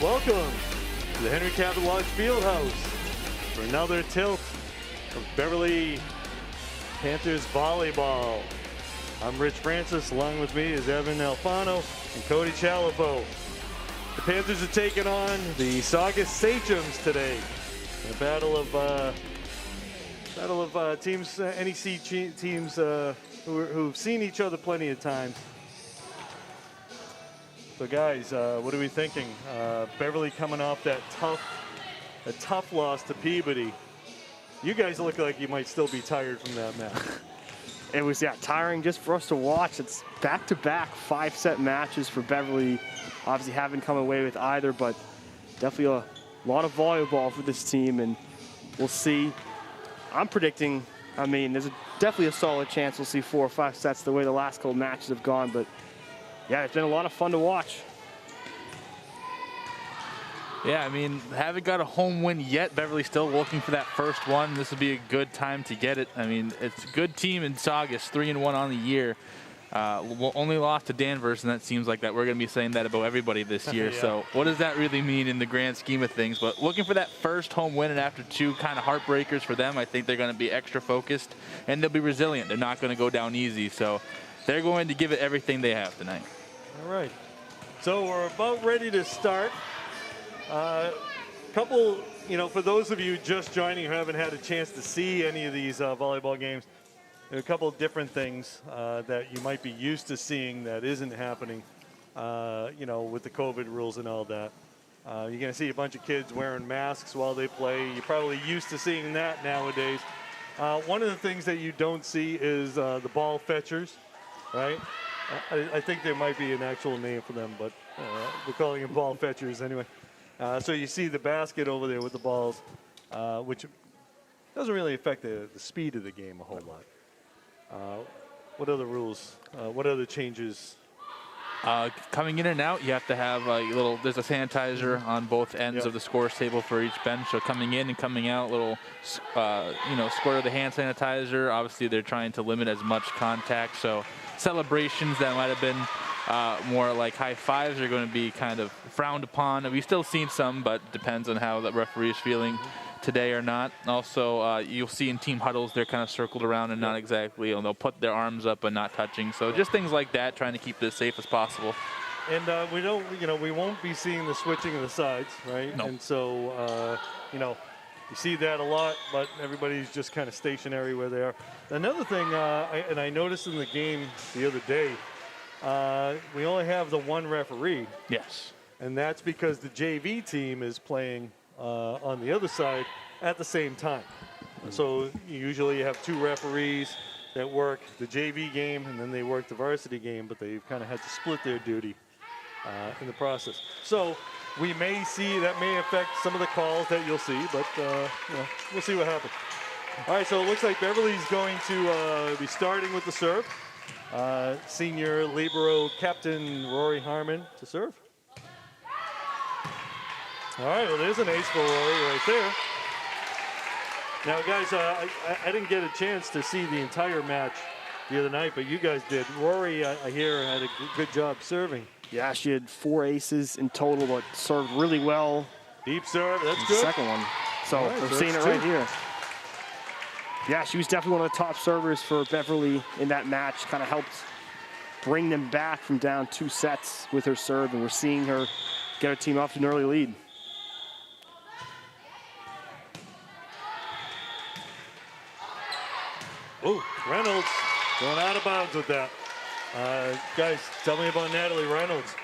Welcome to the Henry Cabot Lodge Fieldhouse for another tilt of Beverly Panthers volleyball. I'm Rich Francis. Along with me is Evan Alfano and Cody Chalifo. The Panthers are taking on the Saugus Sachems today. A battle of teams, NEC teams who've seen each other plenty of times. So guys, what are we thinking? Beverly coming off that tough loss to Peabody. You guys look like you might still be tired from that match. It was, tiring just for us to watch. It's back-to-back 5-set matches for Beverly. Obviously haven't come away with either, but definitely a lot of volleyball for this team, and we'll see. I'm predicting, there's definitely a solid chance we'll see 4 or 5 sets the way the last couple matches have gone, but yeah, it's been a lot of fun to watch. Yeah, haven't got a home win yet. Beverly's still looking for that first one. This would be a good time to get it. It's a good team in Saugus, 3-1 on the year. Only lost to Danvers, and that seems like that we're going to be saying that about everybody this year. Yeah. So what does that really mean in the grand scheme of things? But looking for that first home win, and after 2 kind of heartbreakers for them, I think they're going to be extra focused, and they'll be resilient. They're not going to go down easy. So they're going to give it everything they have tonight. All right. So we're about ready to start. Couple, for those of you just joining who haven't had a chance to see any of these volleyball games, there are a couple of different things that you might be used to seeing that isn't happening, with the COVID rules and all that. You're going to see a bunch of kids wearing masks while they play. You're probably used to seeing that nowadays. One of the things that you don't see is the ball fetchers, right? I think there might be an actual name for them, but we're calling them ball fetchers anyway. So you see the basket over there with the balls, which doesn't really affect the speed of the game a whole lot. What other rules? What other changes? Coming in and out, you have to have there's a sanitizer on both ends of the scores table for each bench. So coming in and coming out, squirt of the hand sanitizer. Obviously, they're trying to limit as much contact. So celebrations that might have been more like high fives are going to be kind of frowned upon. We've still seen some, but depends on how the referee is feeling today or not. Also, you'll see in team huddles, they're kind of circled around and not exactly, they'll put their arms up but not touching. So just things like that, trying to keep it as safe as possible. And we won't be seeing the switching of the sides, right? No. And so, you see that a lot, but everybody's just kind of stationary where they are. Another thing, I noticed in the game the other day, we only have the one referee. Yes. And that's because the JV team is playing on the other side at the same time. So usually you have 2 referees that work the JV game, and then they work the varsity game, but they've kind of had to split their duty in the process. So we may see, that may affect some of the calls that you'll see, but we'll see what happens. All right, so it looks like Beverly's going to be starting with the serve. Senior libero captain Rory Harmon to serve. All right, well, there's an ace for Rory right there. Now, guys, I didn't get a chance to see the entire match the other night, but you guys did. Rory, I hear, had a good job serving. Yeah, she had 4 aces in total, but served really well. Deep serve, that's The good. second one. So All right, we're so seeing it that's right 2. here. Yeah, she was definitely one of the top servers for Beverly in that match. Kind of helped bring them back from down 2 sets with her serve, and we're seeing her get her team off to an early lead. Oh, Reynolds going out of bounds with that. Guys, tell me about Natalie Reynolds.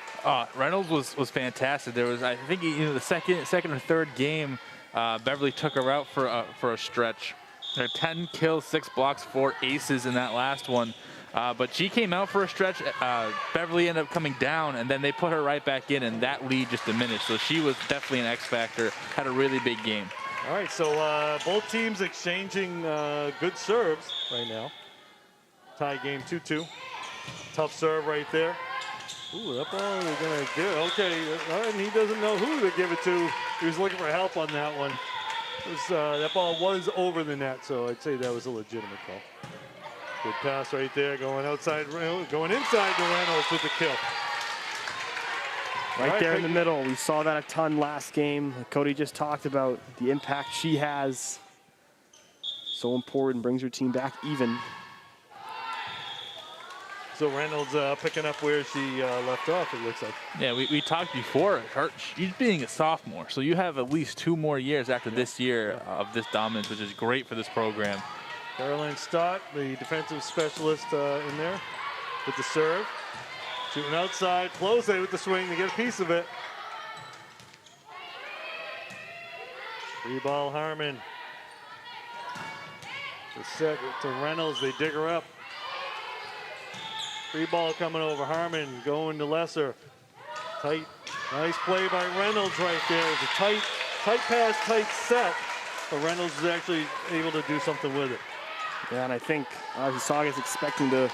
Reynolds was fantastic. There was, I think, the second or third game, Beverly took her out for a stretch. There 10 kills, 6 blocks, 4 aces in that last one. But she came out for a stretch. Beverly ended up coming down, and then they put her right back in, and that lead just diminished. So she was definitely an X factor. Had a really big game. All right, so both teams exchanging good serves right now. Tie game 2-2. Tough serve right there. Ooh, that ball they're going to give it. Okay, and he doesn't know who to give it to. He was looking for help on that one. That ball was over the net, so I'd say that was a legitimate call. Good pass right there, going outside, going inside to Reynolds with the kill. Right there in the middle. We saw that a ton last game. Cody just talked about the impact she has. So important, brings her team back even. So Reynolds picking up where she left off, it looks like. Yeah, we talked before. She's being a sophomore, so you have at least 2 more years after this year of this dominance, which is great for this program. Caroline Stott, the defensive specialist in there with the serve. Shooting outside, Close with the swing to get a piece of it. Free ball, Harmon. The set to Reynolds, they dig her up. Free ball coming over, Harmon going to Lesser. Tight, nice play by Reynolds right there. It's a tight pass, tight set, but Reynolds is actually able to do something with it. Yeah, and I think Saugus expecting the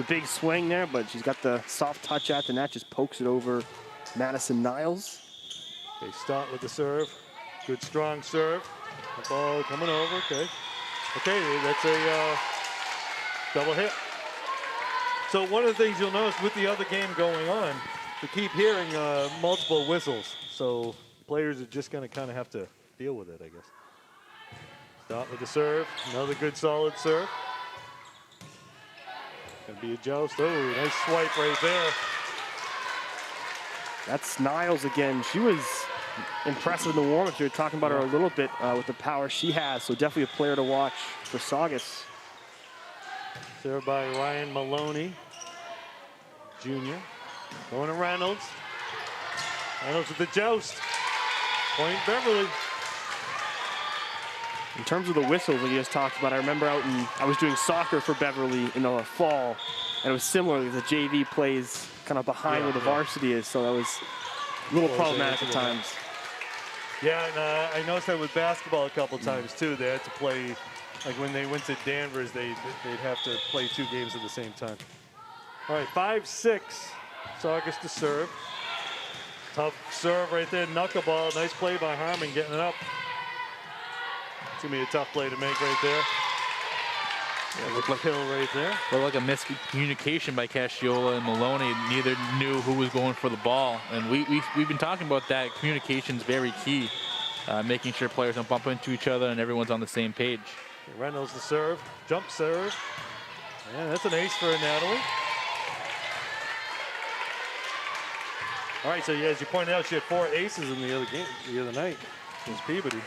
big swing there, but she's got the soft touch at the net, just pokes it over Madison Niles. They start with the serve. Good strong serve. The ball coming over, okay. Okay, that's a double hit. So one of the things you'll notice with the other game going on, we keep hearing multiple whistles. So players are just going to kind of have to deal with it, I guess. Start with the serve. Another good solid serve. Gonna be a joust. Oh, nice swipe right there. That's Niles again. She was impressive in the warm-up. You were talking about her a little bit with the power she has. So definitely a player to watch for Saugus. Served by Ryan Maloney, Jr. Going to Reynolds. Reynolds with the joust. Point Beverly. In terms of the whistles that you just talked about, I remember I was doing soccer for Beverly in the fall, and it was similar. The JV plays kind of behind where the varsity is, so that was a little problematic at times. Yeah, and I noticed that with basketball a couple times too. They had to play, like when they went to Danvers, they'd have to play 2 games at the same time. All right, 5-6, Saugus to serve. Tough serve right there, knuckleball. Nice play by Harmon getting it up. It's gonna be a tough play to make right there. Yeah, looked like Hill right there. Looked like a miscommunication by Casciola and Maloney. Neither knew who was going for the ball, and we've been talking about that. Communication is very key, making sure players don't bump into each other and everyone's on the same page. Reynolds to serve, jump serve. Yeah, that's an ace for Natalie. All right, so yeah, as you pointed out, she had 4 aces in the other game, the other night against Peabody.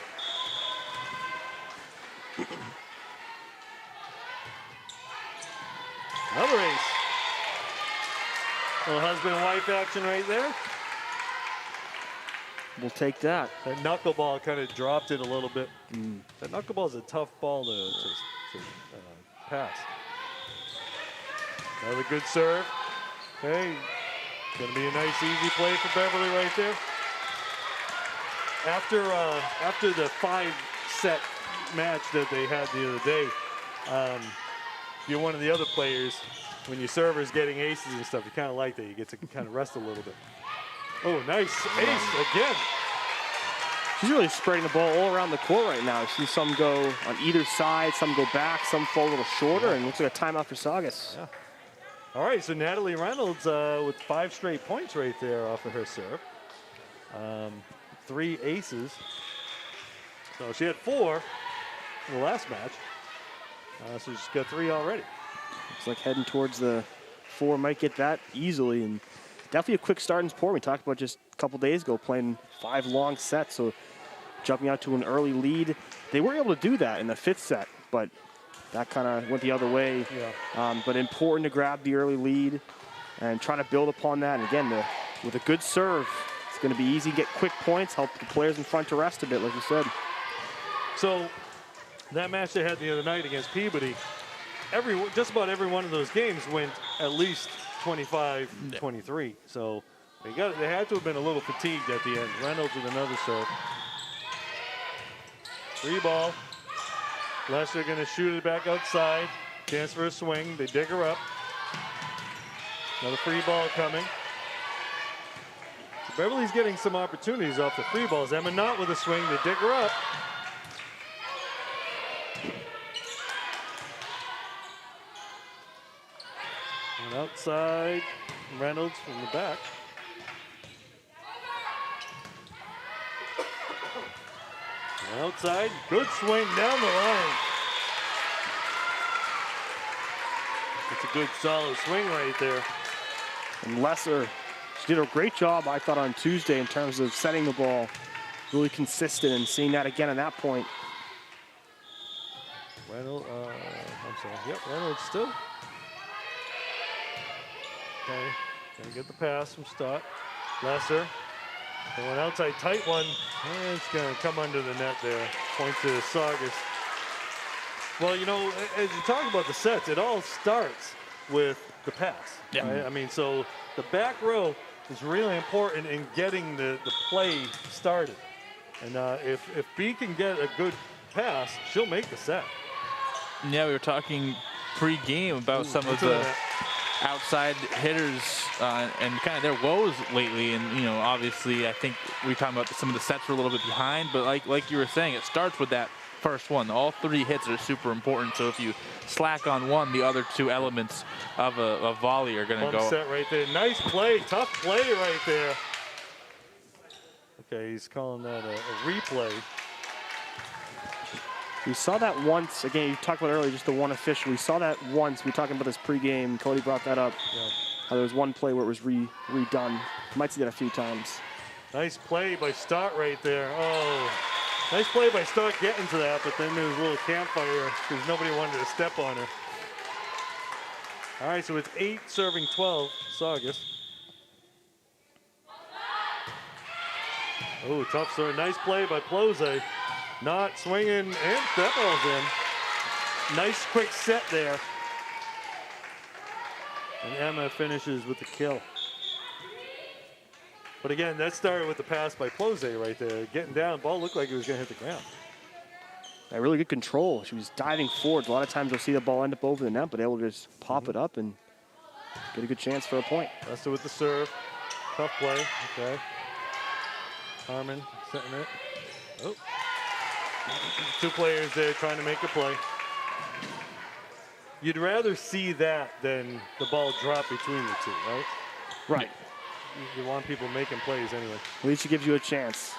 Another ace. Little husband and wife action right there. We'll take that. That knuckleball kind of dropped it a little bit. That knuckleball is a tough ball to pass. Another good serve. Okay, gonna be a nice easy play for Beverly right there. After the 5-set match that they had the other day, you're one of the other players. When your server's getting aces and stuff, you kind of like that. You get to kind of rest a little bit. Oh, nice ace again. She's really spreading the ball all around the court right now. You see some go on either side, some go back, some fall a little shorter, and it looks like a timeout for Saugus. Yeah. All right, so Natalie Reynolds with 5 straight points right there off of her serve. 3 aces. So she had 4 in the last match. So she's got 3 already. Looks like heading towards the 4, might get that easily. And definitely a quick start in sport. We talked about just a couple days ago playing 5 long sets. So jumping out to an early lead. They were able to do that in the 5th set, but that kind of went the other way. Yeah. But important to grab the early lead and try to build upon that. And again, with a good serve, it's going to be easy to get quick points, help the players in front to rest a bit, like you said. So that match they had the other night against Peabody, just about every one of those games went at least 25-23. So they had to have been a little fatigued at the end. Reynolds with another serve. 3 ball. Lesser going to shoot it back outside. Chance for a swing. They dig her up. Another free ball coming. So Beverly's getting some opportunities off the free balls. Emma Knott with a swing. They dig her up. And outside, Reynolds from the back. Outside, good swing down the line. It's a good solid swing right there. And Lesser, she did a great job, I thought, on Tuesday in terms of setting the ball. Really consistent, and seeing that again at that point. Reynolds, I'm sorry. Yep, Reynolds still. Okay, gonna get the pass from Stott. Lesser. Going outside, tight one. And it's gonna come under the net there. Point to Saugus. Well, you know, as you talk about the sets, it all starts with the pass. Yeah. Right? I mean, so the back row is really important in getting the play started. And if B can get a good pass, she'll make the set. Yeah, we were talking pre-game about some of the outside hitters and kind of their woes lately. And, you know, obviously, I think we were talking about some of the sets were a little bit behind. But like you were saying, it starts with that first one. All 3 hits are super important. So if you slack on one, the other 2 elements of a volley are going to go. Set right there. Nice play. Tough play right there. Okay, he's calling that a replay. We saw that once. Again, you talked about earlier, just the one official. We saw that once. We were talking about this pregame. Cody brought that up. Yeah. There was one play where it was redone. You might see that a few times. Nice play by Stott right there. Oh, nice play by Stott getting to that, but then there was a little campfire because nobody wanted to step on her. All right, so it's 8 serving 12, Saugus. Oh, tough serve. Nice play by Plose. Not swinging, and that ball's in. Nice quick set there. And Emma finishes with the kill. But again, that started with the pass by Plose right there. Getting down, ball looked like it was going to hit the ground. Yeah, really good control. She was diving forward. A lot of times you'll see the ball end up over the net, but able to just pop it up and get a good chance for a point. Lester with the serve. Tough play. Okay. Harmon setting it. Oh. 2 players there trying to make a play. You'd rather see that than the ball drop between the 2, right? Right. You want people making plays anyway. At least it gives you a chance.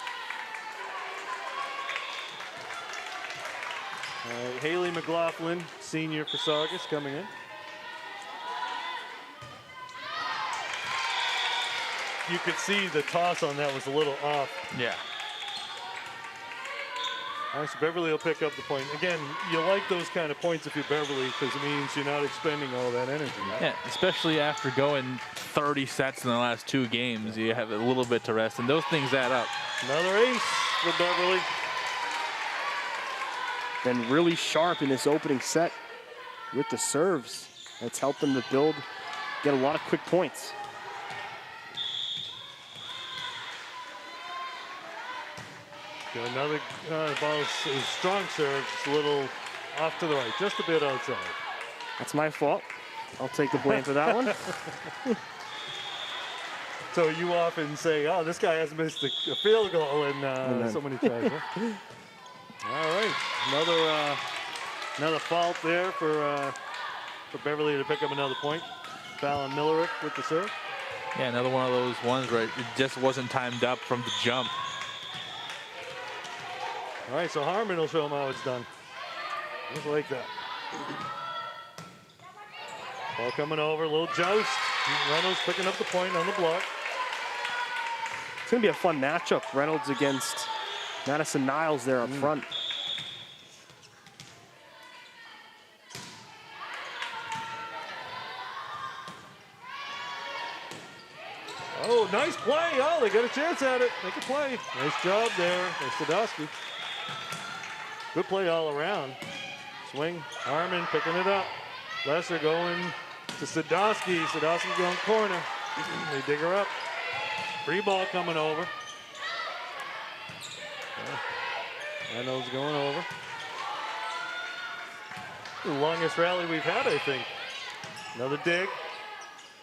Haley McLaughlin, senior for Saugus, coming in. You could see the toss on that was a little off. Yeah. All right, so Beverly will pick up the point. Again, you like those kind of points if you're Beverly because it means you're not expending all that energy. Right? Yeah, especially after going 30 sets in the last 2 games, you have a little bit to rest, and those things add up. Another ace for Beverly. Been really sharp in this opening set with the serves. That's helped them to build, get a lot of quick points. Another ball is strong serve, just a little off to the right, just a bit outside. That's my fault. I'll take the blame for that one. So you often say, oh, this guy has missed a field goal in so many times. Huh? All right, another fault there for Beverly to pick up another point. Fallon Millerick with the serve. Yeah, another one of those ones where it just wasn't timed up from the jump. All right, so Harmon will show him how it's done. Just like that. Ball coming over, a little joust. Reynolds picking up the point on the block. It's going to be a fun matchup. Reynolds against Madison Niles there up front. Oh, nice play. Oh, they got a chance at it. Make a play. Nice job there by Sadowski. Good play all around. Swing. Harmon picking it up. Lesser going to Sadowski. Sadowski going corner. They dig her up. Free ball coming over. Reynolds going over. The longest rally we've had, I think. Another dig.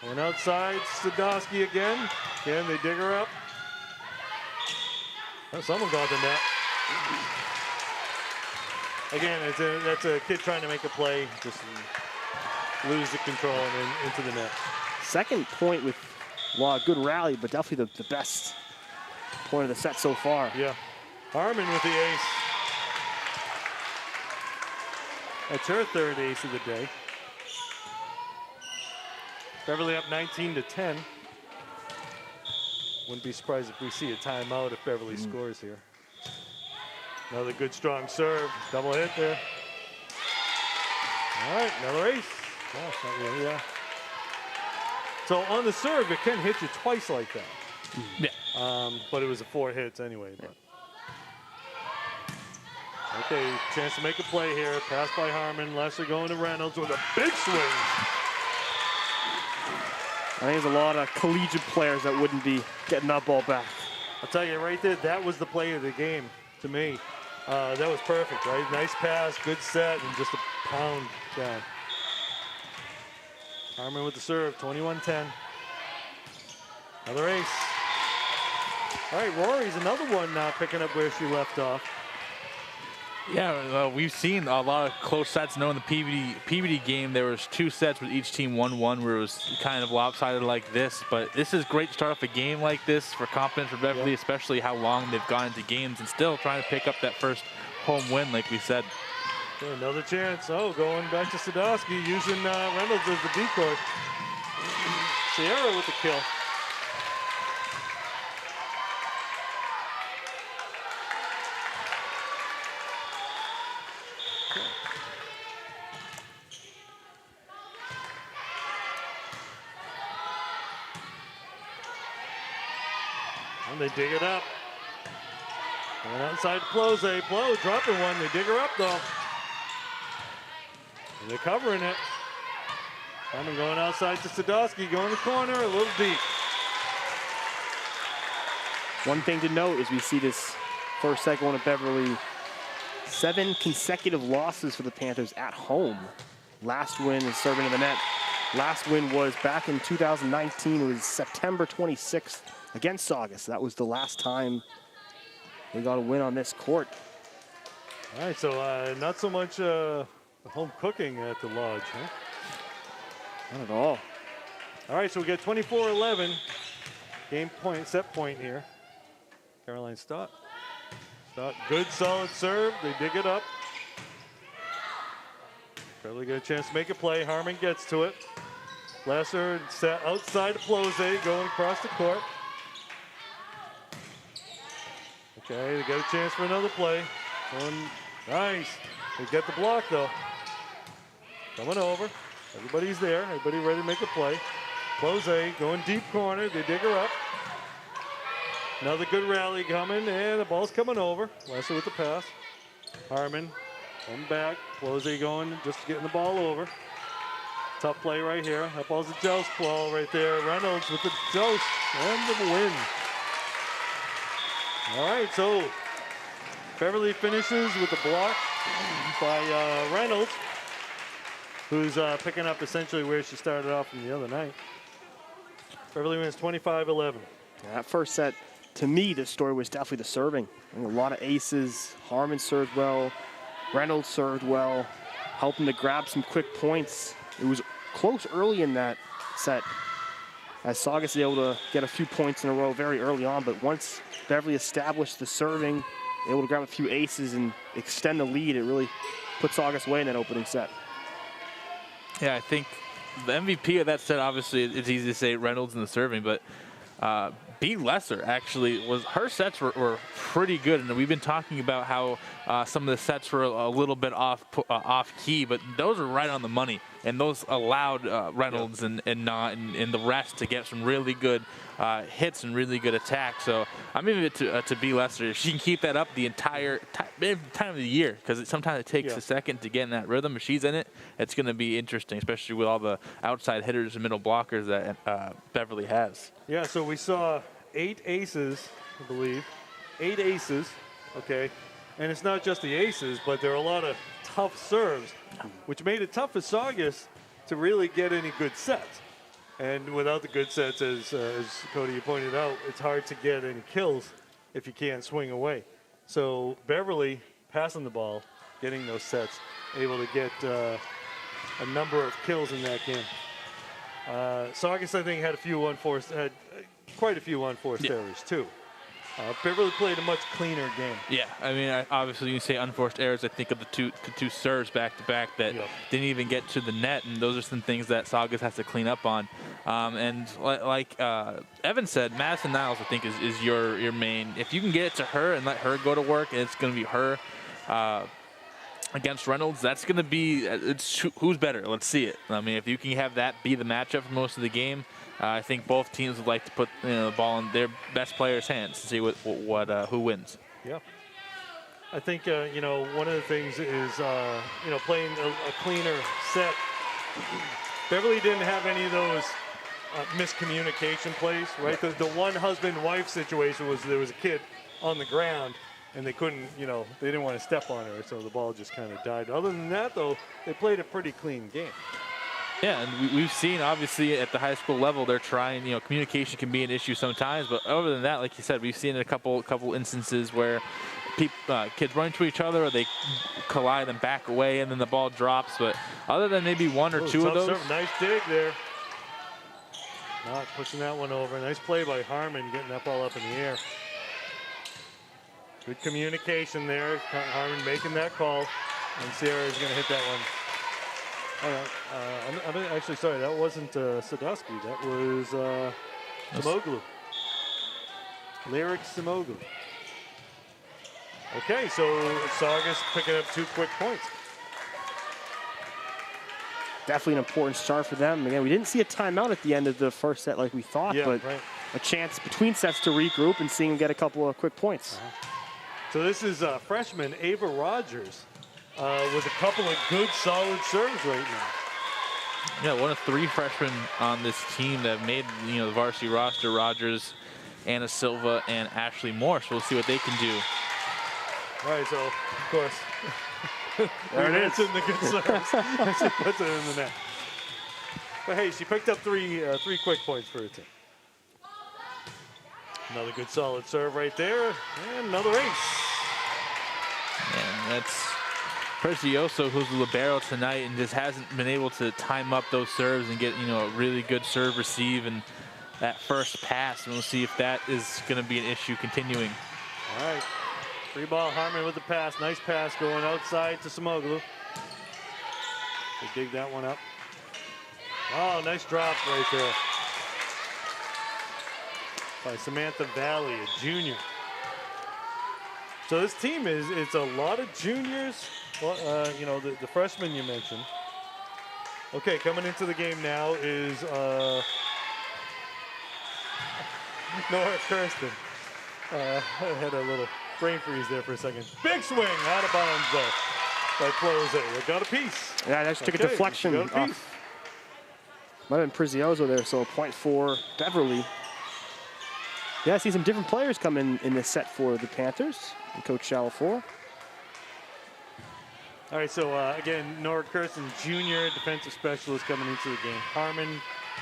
Going outside, Sadowski again. Again, they dig her up. Oh, someone got the net. Again, that's a kid trying to make a play. Just lose the control and then into the net. Second point with, well, a good rally, but definitely the best point of the set so far. Yeah. Harmon with the ace. That's her third ace of the day. Beverly up 19-10. Wouldn't be surprised if we see a timeout if Beverly scores here. Another good strong serve. Double hit there. All right, another ace. Oh, it's not really, yeah. So on the serve, it can hit you twice like that. Yeah. But it was a 4 hits anyway. But. Okay, chance to make a play here. Pass by Harmon. Lesser going to Reynolds with a big swing. I think there's a lot of collegiate players that wouldn't be getting that ball back. I'll tell you right there, that was the play of the game to me. That was perfect, right? Nice pass, good set, and just a pound down. Harmon with the serve, 21-10. Another ace. All right, Rory's another one now picking up where she left off. Yeah, we've seen a lot of close sets. In the PBD game, there was 2 sets with each team 1-1 where it was kind of lopsided like this. But this is great to start off a game like this for confidence for Beverly, especially how long they've gone into games and still trying to pick up that first home win, like we said. Okay, another chance. Oh, going back to Sadowski, using Reynolds as the decoy. Sierra with the kill. And they dig it up. Going outside to Plose. Plose dropping one. They dig her up, though. And they're covering it. Harmon going outside to Sadowski. Going the corner, a little deep. One thing to note is we see this first set going to Beverly. 7 consecutive losses for the Panthers at home. Last win is serving in the net. Last win was back in 2019. It was September 26th against Saugus. That was the last time we got a win on this court. All right, so not so much home cooking at the Lodge, huh? Not at all. All right, so we got 24-11. Game point, set point here. Caroline Stott. Stott, good solid serve. They dig it up. Beverly get a chance to make a play. Harmon gets to it. Lesser set outside of Plose, going across the court. Okay, they got a chance for another play. Nice. They get the block, though. Coming over. Everybody's there. Everybody ready to make a play. Plose going deep corner. They dig her up. Another good rally coming, and the ball's coming over. Lesser with the pass. Harmon coming back. Plose going, just getting the ball over. Tough play right here. That ball's a joust ball right there. Reynolds with the joust and the win. All right, so Beverly finishes with a block by Reynolds, who's picking up essentially where she started off from the other night. Beverly wins 25-11. Yeah, that first set, to me, the story was definitely the serving. I mean, a lot of aces. Harmon served well. Reynolds served well, helping to grab some quick points. It was close early in that set, as Saugus was able to get a few points in a row very early on, but once Beverly established the serving, able to grab a few aces and extend the lead, it really put Saugus away in that opening set. Yeah, I think the MVP of that set, obviously, it's easy to say Reynolds in the serving, but B. Lesser actually her sets were pretty good, and we've been talking about how some of the sets were a little bit off key, but those are right on the money, and those allowed Reynolds and the rest to get some really good hits and really good attacks. So I'm giving it to B. Lesser. If she can keep that up the entire time of the year, because sometimes it takes a second to get in that rhythm. If she's in it, it's going to be interesting, especially with all the outside hitters and middle blockers that Beverly has. Yeah, so we saw 8 aces, I believe. 8 aces, okay? And it's not just the aces, but there are a lot of tough serves, which made it tough for Saugus to really get any good sets. And without the good sets, as Cody, you pointed out, it's hard to get any kills if you can't swing away. So Beverly passing the ball, getting those sets, able to get a number of kills in that game. Saugus, I think, had quite a few unforced errors too. Beverly played a much cleaner game. Yeah, I mean, obviously you say unforced errors. I think of the two serves back to back that didn't even get to the net, and those are some things that Saugus has to clean up on. And like Evan said, Madison Niles, I think, is your main. If you can get it to her and let her go to work, and it's going to be her against Reynolds, that's going to be who's better. Let's see it. I mean, if you can have that be the matchup for most of the game, I think both teams would like to put the ball in their best players' hands to see who wins. Yeah. I think, one of the things is, playing a cleaner set. Beverly didn't have any of those miscommunication plays, right? The one husband-wife situation was there was a kid on the ground, and they couldn't, they didn't want to step on her, so the ball just kind of died. Other than that, though, they played a pretty clean game. Yeah, and we've seen, obviously, at the high school level, they're trying, communication can be an issue sometimes, but other than that, like you said, we've seen a couple instances where kids run into each other or they collide and back away, and then the ball drops, but other than maybe one or two of those. Serve. Nice dig there. Not pushing that one over. Nice play by Harmon, getting that ball up in the air. Good communication there. Harmon making that call, and Sierra is going to hit that one. I'm actually sorry, that wasn't Sadowski. That was Simoglu. Lyric Simoglu. Okay, so Saugus picking up 2 quick points. Definitely an important start for them. Again, we didn't see a timeout at the end of the first set like we thought, but a chance between sets to regroup and seeing them get a couple of quick points. So this is freshman Ava Rogers with a couple of good, solid serves right now. Yeah, one of 3 freshmen on this team that made the varsity roster: Rogers, Anna Silva, and Ashley Moore. So we'll see what they can do. All right, so of course, there it is. In the good serves. She puts it in the net. But hey, she picked up 3 quick points for her team. Another good, solid serve right there, and another ace. And that's Precioso, who's the libero tonight and just hasn't been able to time up those serves and get a really good serve receive and that first pass. And we'll see if that is going to be an issue continuing. All right. Free ball, Harmon with the pass. Nice pass going outside to Simoglu. They dig that one up. Oh, nice drop right there by Samantha Valley, a junior. So this team it's a lot of juniors. Well, the freshmen you mentioned. Okay, coming into the game now is Nora Kirsten. I had a little brain freeze there for a second. Big swing out of bounds though by Close. They got a piece. Yeah, that took a deflection off. Might have been Prezioso there, so a point for Beverly. Yeah, I see some different players come in this set for the Panthers and Coach Chalafour. All right, so again, Nora Kirsten, junior defensive specialist coming into the game. Harmon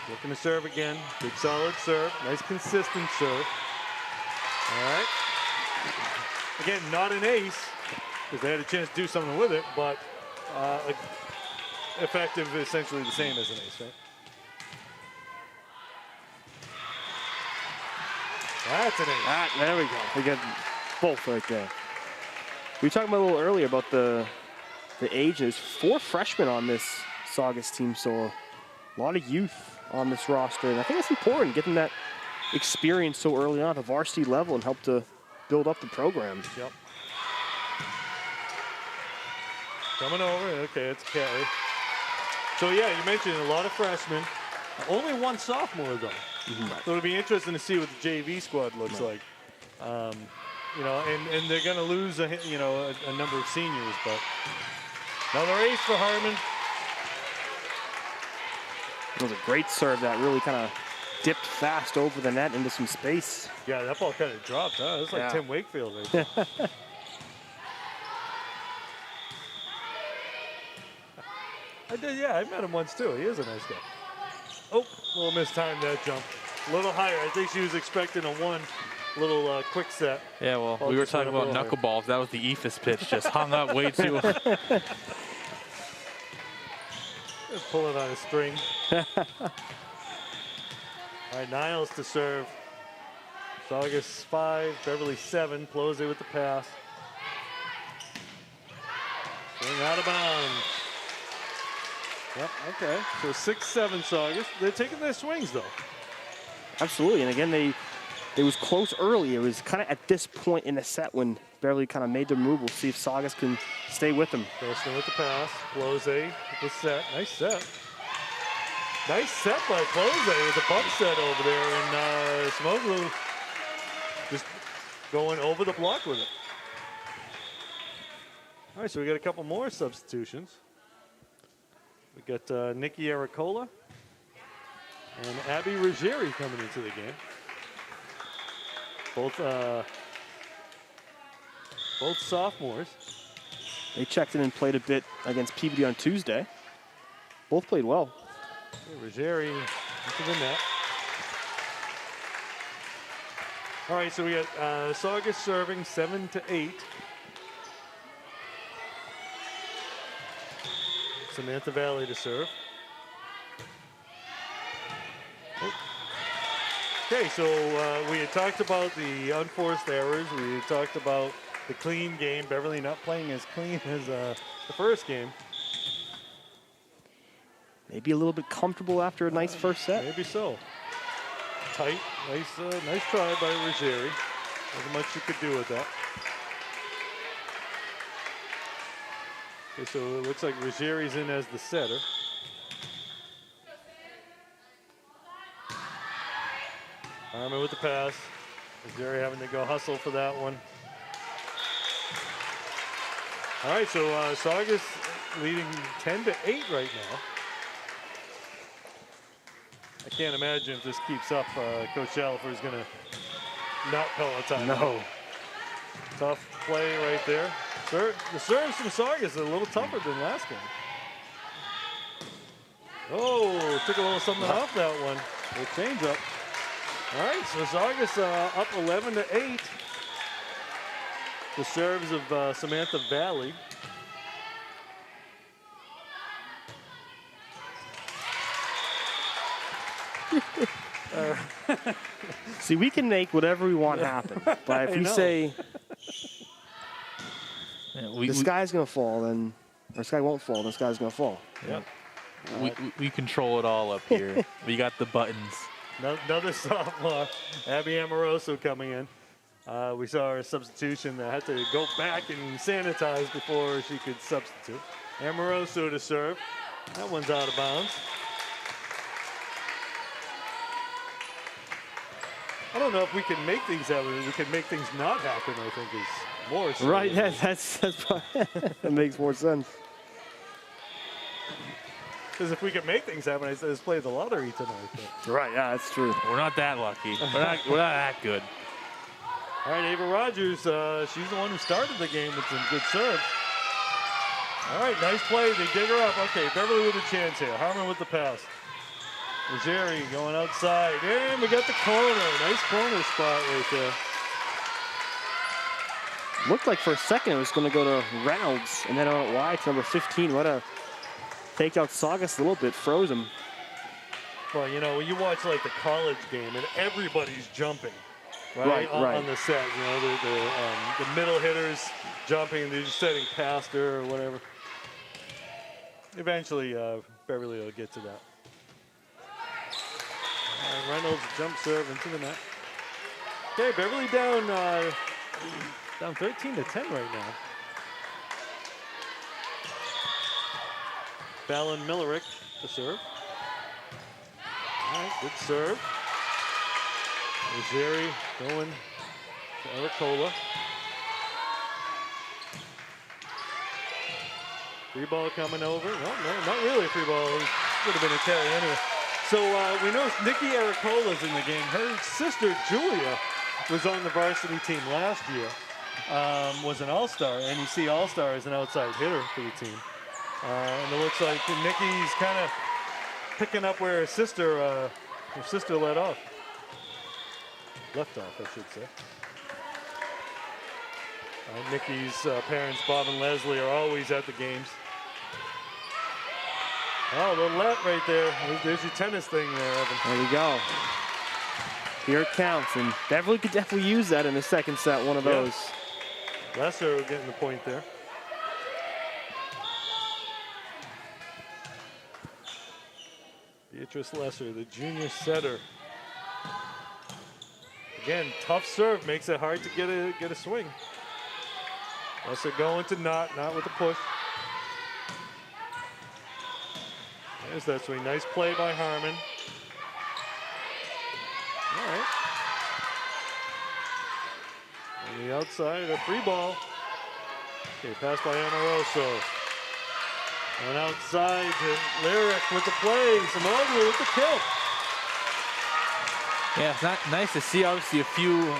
looking to serve again. Good solid serve. Nice consistent serve. All right. Again, not an ace because they had a chance to do something with it, but effective, essentially the same as an ace, right? That's an ace. There we go. We got both right there. We were talking about a little earlier about the age. There's 4 freshmen on this Saugus team, so a lot of youth on this roster. And I think it's important getting that experience so early on at the varsity level and help to build up the program. Yep. Coming over. Okay, it's carry. So, yeah, you mentioned a lot of freshmen. Only 1 sophomore, though. So it'll be interesting to see what the JV squad looks like. And they're going to lose a number of seniors, but another ace for Harmon. It was a great serve that really kind of dipped fast over the net into some space. Yeah, that ball kind of dropped. Huh? It was like Tim Wakefield right there. I met him once too. He is a nice guy. Oh, a little mistimed that jump. A little higher. I think she was expecting a 1 little quick set. Yeah, well, we were talking about knuckleballs. That was the Ephus pitch. Just hung up way too. Just pull it on a string. All right, Niles to serve. Saugus 5, Beverly 7. Plose with the pass. Going out of bounds. Yep, okay. So 6-7 Saugus. They're taking their swings, though. Absolutely, and again, it was close early. It was kind of at this point in the set when Beverly kind of made the move. We'll see if Saugus can stay with them. Preston with the pass. Plose with the set. Nice set. Nice set by Plose with the bump set over there, and Smoglu just going over the block with it. All right, so we got a couple more substitutions. We got Nikki Aracola and Abby Ruggieri coming into the game. Both sophomores. They checked in and played a bit against Peabody on Tuesday. Both played well. Ruggieri into the net. All right, so we got Saugus serving 7-8. Samantha Valley to serve. Oh. Okay, so we had talked about the unforced errors. We had talked about the clean game. Beverly not playing as clean as the first game. Maybe a little bit comfortable after a nice first set. Maybe so. Tight, nice try by Ruggieri. Not much you could do with that. Okay, so it looks like Ruggieri's in as the setter. Harmon with the pass. Ruggieri having to go hustle for that one. All right, so Saugus leading 10-8 right now. I can't imagine if this keeps up, Coach Shallifer is going to not call a timeout. No. Tough play right there. The serves from Saugus are a little tougher than last game. Oh, took a little something off that one. A change up. All right, so Saugus up 11-8. The serves of Samantha Valley. See, we can make whatever we want happen, but if we say the sky's going to fall, then or sky won't fall, the sky's going to fall. Yep. We control it all up here. We got the buttons. Another sophomore, Abby Amoroso coming in. We saw her substitution that had to go back and sanitize before she could substitute. Amoroso to serve. That one's out of bounds. I don't know if we can make things happen. We can make things not happen, I think, is more so. Right, yeah, that's that makes more sense. Because if we can make things happen, I said, let's play the lottery tonight. But. Right, yeah, that's true. We're not that lucky. We're not that good. All right, Ava Rogers, she's the one who started the game with some good serves. All right, nice play. They dig her up. Okay, Beverly with a chance here. Harmon with the pass. Ruggieri going outside. And we got the corner. Nice corner spot right there. Looked like for a second it was going to go to Reynolds, and then on it wide to number 15. What a fake out Saugus a little bit, froze him. Well, you know, when you watch like the college game and everybody's jumping, right, on the set. You know, the middle hitters jumping, they're just setting past her or whatever. Eventually, Beverly will get to that. Reynolds jump serve into the net. Okay, Beverly down 13-10 right now. Fallon Millerick to serve. All right, good serve. Ruggieri going to Aracola. Free ball coming over. No, not really a free ball. It would have been a carry anyway. So we know Nikki Aracola's in the game. Her sister, Julia, was on the varsity team last year. Was an all-star, and you see all-star as an outside hitter for the team. And it looks like Nikki's kind of picking up where her sister let off. Left off, I should say. Nikki's parents, Bob and Leslie, are always at the games. Oh, the let right there. There's your tennis thing there, Evan. There we go. Here it counts, and Beverly could definitely use that in the second set, one of those. Lesser getting the point there. Beatrice Lesser, the junior setter. Again, tough serve makes it hard to get a swing. Lesser going to not with the push. There's that swing. Nice play by Harmon. All right. On the outside, a free ball. Okay, pass by Amoroso. And outside to Lyric with the play. Samoglu with the kill. Yeah, it's not nice to see, obviously, a few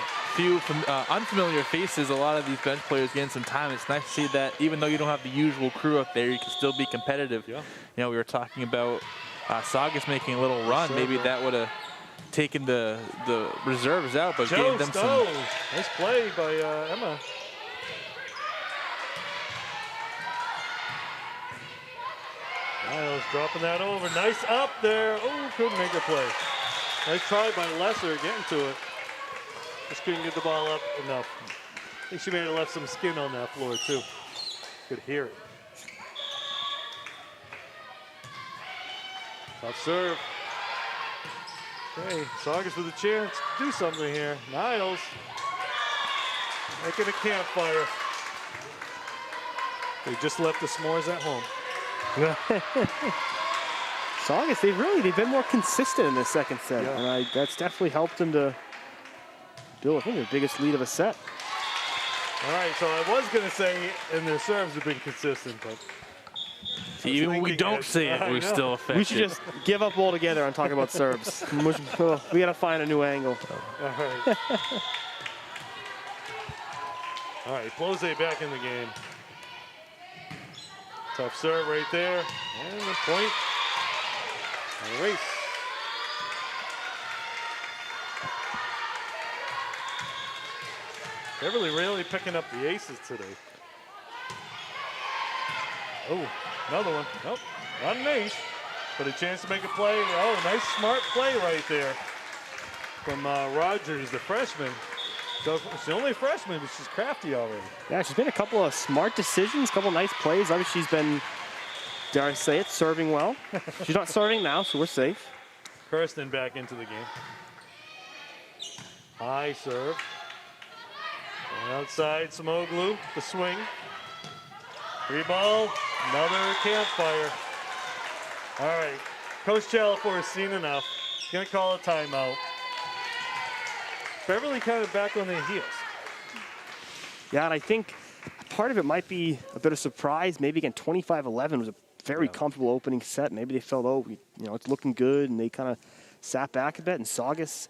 unfamiliar faces. A lot of these bench players getting some time. It's nice to see that even though you don't have the usual crew up there, you can still be competitive. Yeah. You know, we were talking about Saugus making a little run. Maybe that would have taken the reserves out, but gave them some. Nice play by Emma. Niles dropping that over. Nice up there. Oh, couldn't make a play. Nice try by Lesser getting to it. Just couldn't get the ball up enough. I think she may have left some skin on that floor too. Could hear it. Tough serve. Okay, Saugus with a chance to do something here. Niles making a campfire. They just left the s'mores at home. Saugus, they've been more consistent in the second set, and that's definitely helped them to build, I think, their biggest lead of a set. All right, so I was going to say, and their serves have been consistent, but even when we don't say it, we're still effective. We should just give up altogether on talking about serves. We got to find a new angle. All right. All right, Plose back in the game. Tough serve right there, and the point. And a race. Beverly really picking up the aces today. Oh, another one. Nope, not an ace, but a chance to make a play. Oh, nice smart play right there from Rogers, the freshman. So it's the only freshman, but she's crafty already. Yeah, she's made a couple of smart decisions, a couple of nice plays. Obviously, she's been, dare I say it, serving well. She's not serving now, so we're safe. Kirsten back into the game. High serve. And outside, Samoglu, the swing. Free ball, another campfire. All right, Coach Chalafor has seen enough. He's gonna call a timeout. Beverly kind of back on their heels. Yeah, and I think part of it might be a bit of surprise. Maybe again, 25-11 was a very comfortable opening set. Maybe they felt, oh, it's looking good, and they kind of sat back a bit. And Saugus,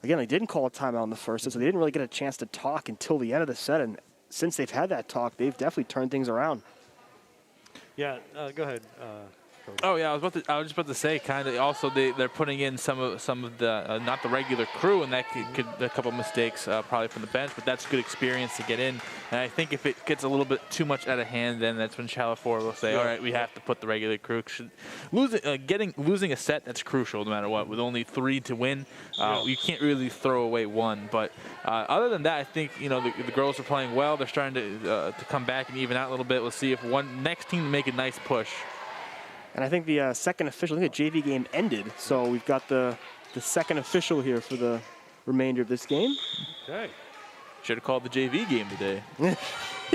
again, they didn't call a timeout in the first set, so they didn't really get a chance to talk until the end of the set. And since they've had that talk, they've definitely turned things around. Yeah, go ahead. Oh yeah, I was just about to say, kind of. Also, they're putting in some of the not the regular crew, and that could a couple of mistakes probably from the bench, but that's good experience to get in. And I think if it gets a little bit too much out of hand, then that's when Chalafor will say, all right, we have to put the regular crew. Losing a set, that's crucial no matter what. With only 3 to win, you can't really throw away one. But other than that, I think the girls are playing well. They're starting to come back and even out a little bit. We'll see if next team make a nice push. And I think the second official, I think the JV game ended, so we've got the second official here for the remainder of this game. Okay. Should have called the JV game today. Would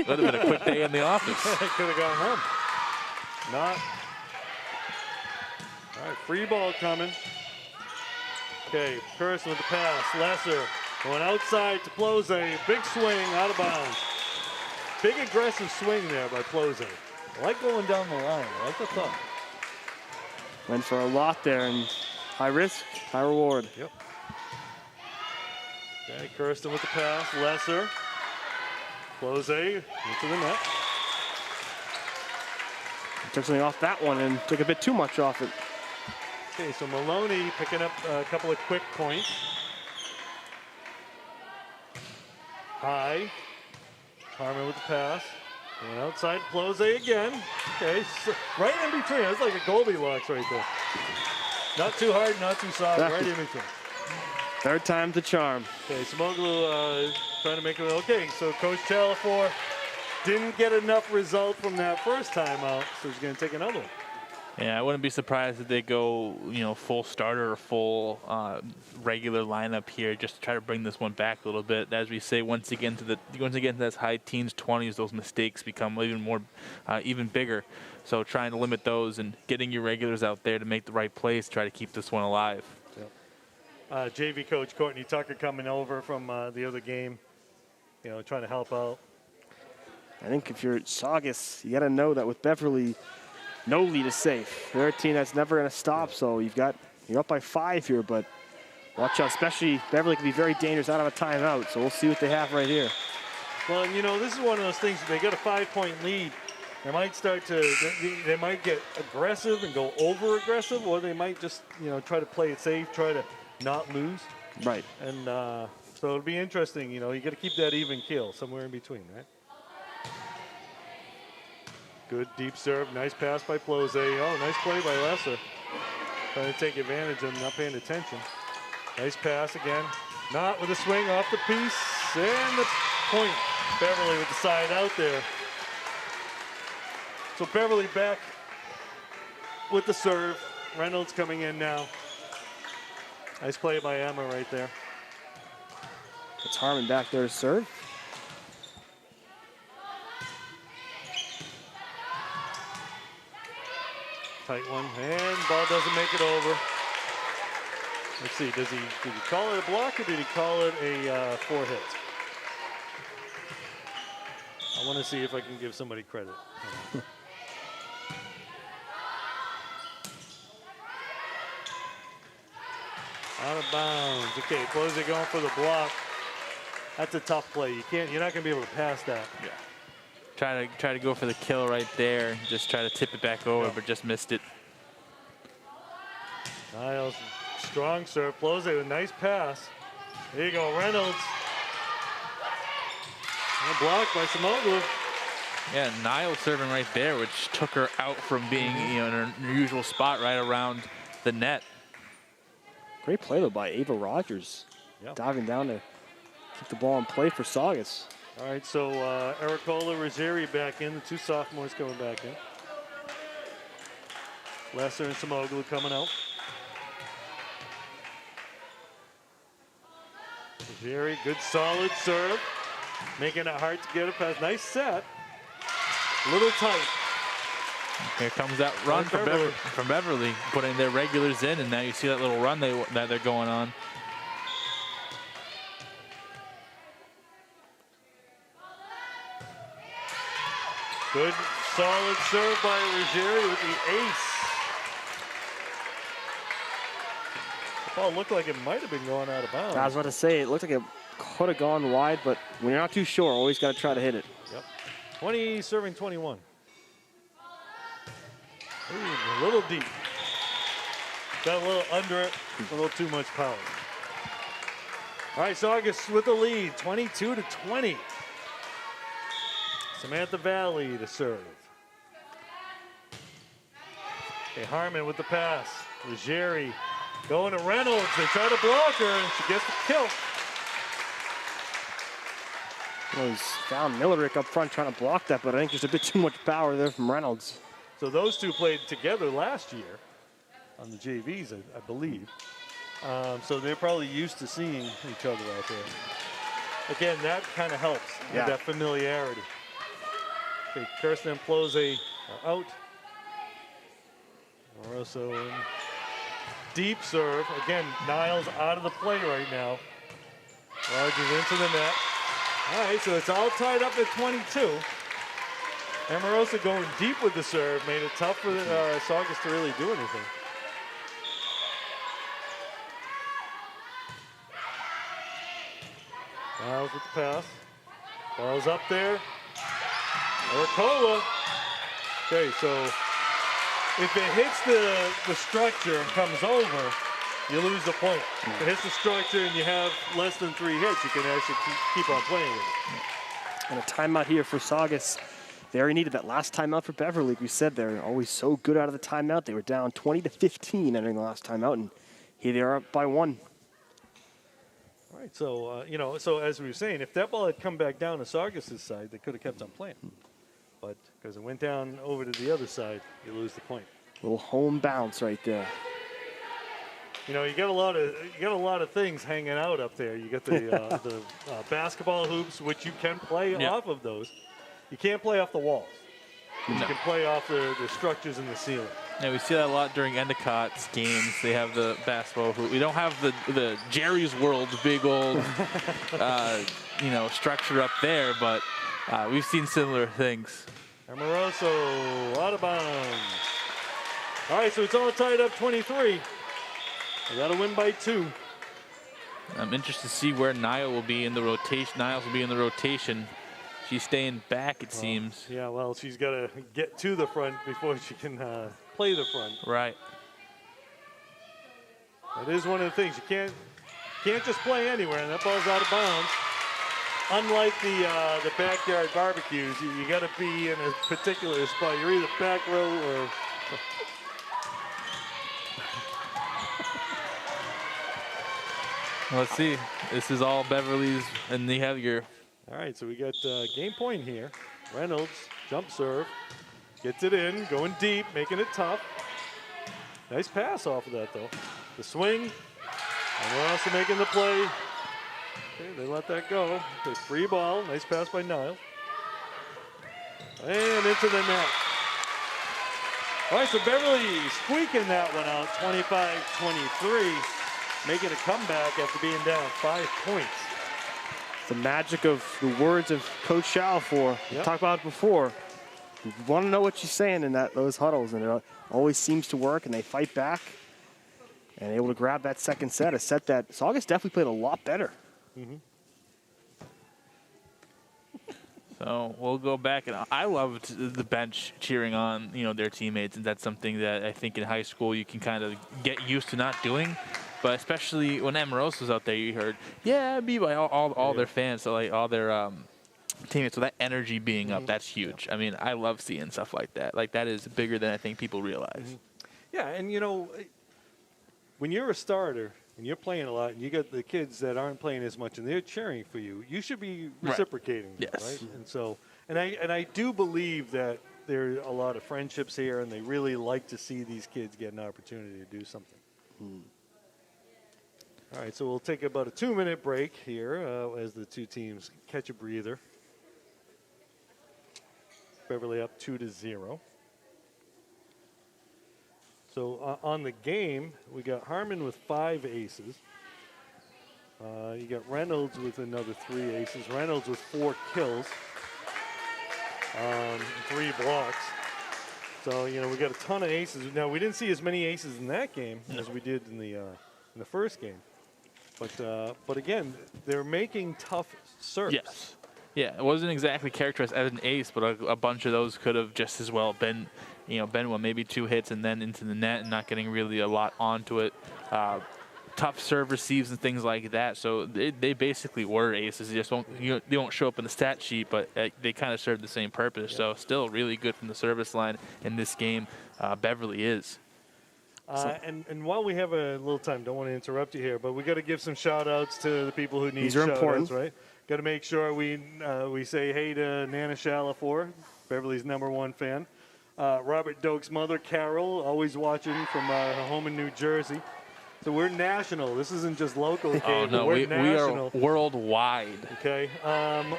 have been a quick day in the office. Could have gone home. Not. All right, free ball coming. Okay, Kirsten with the pass. Lesser going outside to Plose. Big swing, out of bounds. Big aggressive swing there by Plose. I like going down the line. I like the thought. Went for a lot there, and high risk, high reward. Yep. Okay, Kirsten with the pass. Lesser. Plose into the net. Took something off that one and took a bit too much off it. Okay, so Maloney picking up a couple of quick points. High. Harmon with the pass. And outside, Plose again. Okay, so right in between. That's like a Goldilocks right there. Not too hard, not too soft, right in between. Third time's the charm. Okay, Smoglu trying to make it okay. So Coach Talafor didn't get enough result from that first time out, so he's going to take another one. Yeah, I wouldn't be surprised if they go, full starter or full regular lineup here, just to try to bring this one back a little bit. As we say, once again to those high teens, 20s, those mistakes become even bigger. So trying to limit those and getting your regulars out there to make the right plays, try to keep this one alive. Yep. JV coach Courtney Tucker coming over from the other game, trying to help out. I think if you're Saugus, you got to know that with Beverly, no lead is safe. They're a team that's never going to stop, so you're up by 5 here, but watch out, especially Beverly can be very dangerous out of a timeout, so we'll see what they have right here. Well, this is one of those things, if they get a 5-point lead, they might they might get aggressive and go over-aggressive, or they might just, try to play it safe, try to not lose. Right. And so it'll be interesting, you got to keep that even keel, somewhere in between, right? Good deep serve, nice pass by Plose. Oh, nice play by Lesser. Trying to take advantage of him, not paying attention. Nice pass again. Not with a swing off the piece. And the point. Beverly with the side out there. So Beverly back with the serve. Reynolds coming in now. Nice play by Emma right there. It's Harmon back there to serve. Tight one, and ball doesn't make it over. Let's see, did he call it a block or did he call it a 4 hit? I want to see if I can give somebody credit. Out of bounds. Okay, Plose going for the block. That's a tough play. You're not going to be able to pass that. Yeah. Try to go for the kill right there. Just try to tip it back over, but just missed it. Niles, strong serve. Plose with a nice pass. There you go, Reynolds. And a block by Smoglu. Yeah, Niles serving right there, which took her out from being in her usual spot right around the net. Great play though by Ava Rogers, diving down to keep the ball in play for Saugus. All right, so Ericola, Ruggieri back in. The 2 sophomores coming back in. Lesser and Smoglu coming out. Ruggieri, good solid serve. Making it hard to get a pass. Nice set. Little tight. Here comes that run from Beverly, putting their regulars in, and now you see that little run that they're going on. Good solid serve by Ruggieri with the ace. The ball looked like it might have been going out of bounds. I was about to say, it looked like it could have gone wide, but when you're not too sure, always got to try to hit it. Yep. 20 serving 21. Ooh, a little deep. Got a little under it, a little too much power. All right, Saugus with the lead, 22-20. Samantha Valley to serve. Okay, Harmon with the pass. Ruggieri going to Reynolds. They try to block her, and she gets the kill. He's found Millerick up front trying to block that, but I think there's a bit too much power there from Reynolds. So those two played together last year on the JVs, I believe. So they're probably used to seeing each other out there. Again, that kind of helps with that familiarity. Okay, Kirsten and Plose are out. Moroso in. Deep serve. Again, Niles out of the play right now. Rogers into the net. All right, so it's all tied up at 22. Amorosa going deep with the serve made it tough for Saugus to really do anything. Niles with the pass. Ball's up there. Ericola. Okay, so if it hits the structure and comes over, you lose the point. If it hits the structure and you have less than 3 hits, you can actually keep on playing with it. And a timeout here for Saugus. They already needed that last timeout for Beverly. Like we said, they're always so good out of the timeout. They were down 20-15 entering the last timeout, and here they are up by 1. right, so, you know, so as we were saying, if that ball had come back down to Saugus' side, they could have kept on playing. But because it went down over to the other side, you lose the point. Little home bounce right there. You know, you got a lot of things hanging out up there. You got the basketball hoops, which you can play off of those. You can't play off the walls. You can play off the structures in the ceiling. Yeah, we see that a lot during Endicott's games. They have the basketball hoop. We don't have the Jerry's World big old, you know, structure up there, but we've seen similar things. Amoroso out of bounds. All right, so it's all tied up 23. They got to win by 2. I'm interested to see where Niall will be in the rotation. Niles will be in the rotation. She's staying back, it seems. Yeah, well, she's got to get to the front before she can play the front. Right. That is one of the things. You can't just play anywhere, and that ball's out of bounds. Unlike the backyard barbecues, you got to be in a particular spot. You're either back row or. Let's see. This is all Beverly's, and they have your. All right, so we got game point here. Reynolds, jump serve, gets it in, going deep, making it tough. Nice pass off of that, though. The swing, and we're also making the play. Okay, they let that go. The free ball, nice pass by Niall. And into the net. All right, so Beverly squeaking that one out, 25-23. Making a comeback after being down 5 points. The magic of the words of Coach Shalfor. We talked about it before. You want to know what she's saying in those huddles, and it always seems to work, and they fight back and able to grab that second set, a set that Saugus definitely played a lot better. So we'll go back, and I loved the bench cheering on, you know, their teammates, and that's something that I think in high school you can kind of get used to not doing. But especially when Amoroso was out there, you heard, yeah, be by all their fans, so like all their teammates. So that energy being up, that's huge. I mean, I love seeing stuff like that. Like, that is bigger than I think people realize. Yeah, and you know, when you're a starter and you're playing a lot, and you got the kids that aren't playing as much, and they're cheering for you, you should be reciprocating. Right. That, Yes. right? And so, and I do believe that there are a lot of friendships here, and they really like to see these kids get an opportunity to do something. All right, so we'll take about a 2-minute break here as the two teams catch a breather. Beverly up 2-0. So on the game, we got Harmon with 5 aces. You got Reynolds with another 3 aces. Reynolds with 4 kills, 3 blocks. So, you know, we got a ton of aces. Now, we didn't see as many aces in that game as we did in the first game. But again, they're making tough serves. Yes. Yeah, it wasn't exactly characterized as an ace, but a bunch of those could have just as well been, you know, been one, maybe 2 hits and then into the net and not getting really a lot onto it. Tough serve receives and things like that. So they basically were aces. They just they won't show up in the stat sheet, but they kind of serve the same purpose. Yeah. So still really good from the service line in this game. Beverly is. And while we have a little time, don't want to interrupt you here, but we got to give some shout outs to the people who need shout outs, right? Got to make sure we say hey to Nana Shalafor, Beverly's #1 fan. Robert Doak's mother, Carol, always watching from her home in New Jersey. So we're national. This isn't just local. Okay? Oh, no, we're we national. are worldwide. Okay.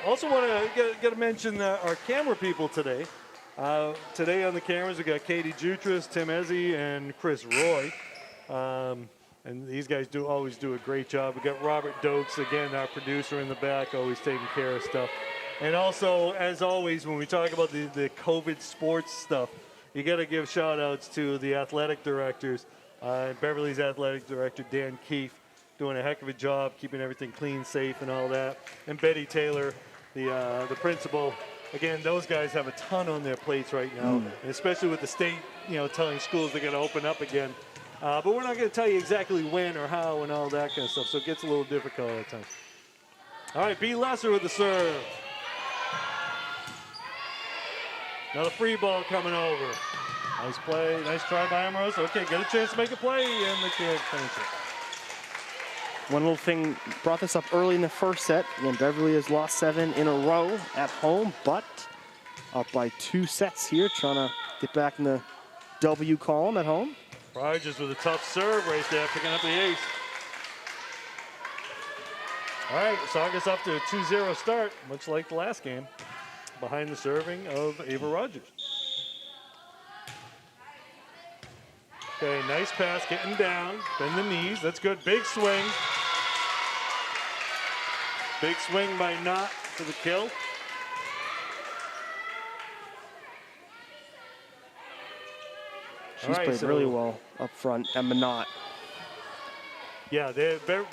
Also want to mention our camera people today. Today on the cameras, we got Katie Jutras, Tim Ezzy, and Chris Roy. And these guys always do a great job. We got Robert Dokes, again, our producer in the back, always taking care of stuff. And also, as always, when we talk about the COVID sports stuff, you got to give shout-outs to the athletic directors. Beverly's athletic director, Dan Keefe, doing a heck of a job, keeping everything clean, safe, and all that. And Betty Taylor, the principal. Again, those guys have a ton on their plates right now, and especially with the state, you know, telling schools they're going to open up again. But we're not going to tell you exactly when or how and all that kind of stuff, so it gets a little difficult at times. All right, B. Lesser with the serve. Another free ball coming over. Nice play, nice try by Amoroso. Okay, get a chance to make a play, and they can't finish it. One little thing, brought this up early in the first set. Again, Beverly has lost 7 in a row at home, but up by 2 sets here, trying to get back in the W column at home. Rogers with a tough serve right there, picking up the ace. All right, Saugus up to a 2-0 start, much like the last game, behind the serving of Ava Rogers. Okay, nice pass, getting down, bend the knees, that's good, big swing. Big swing by Knott for the kill. She's played really well up front, Emma Knott. Yeah,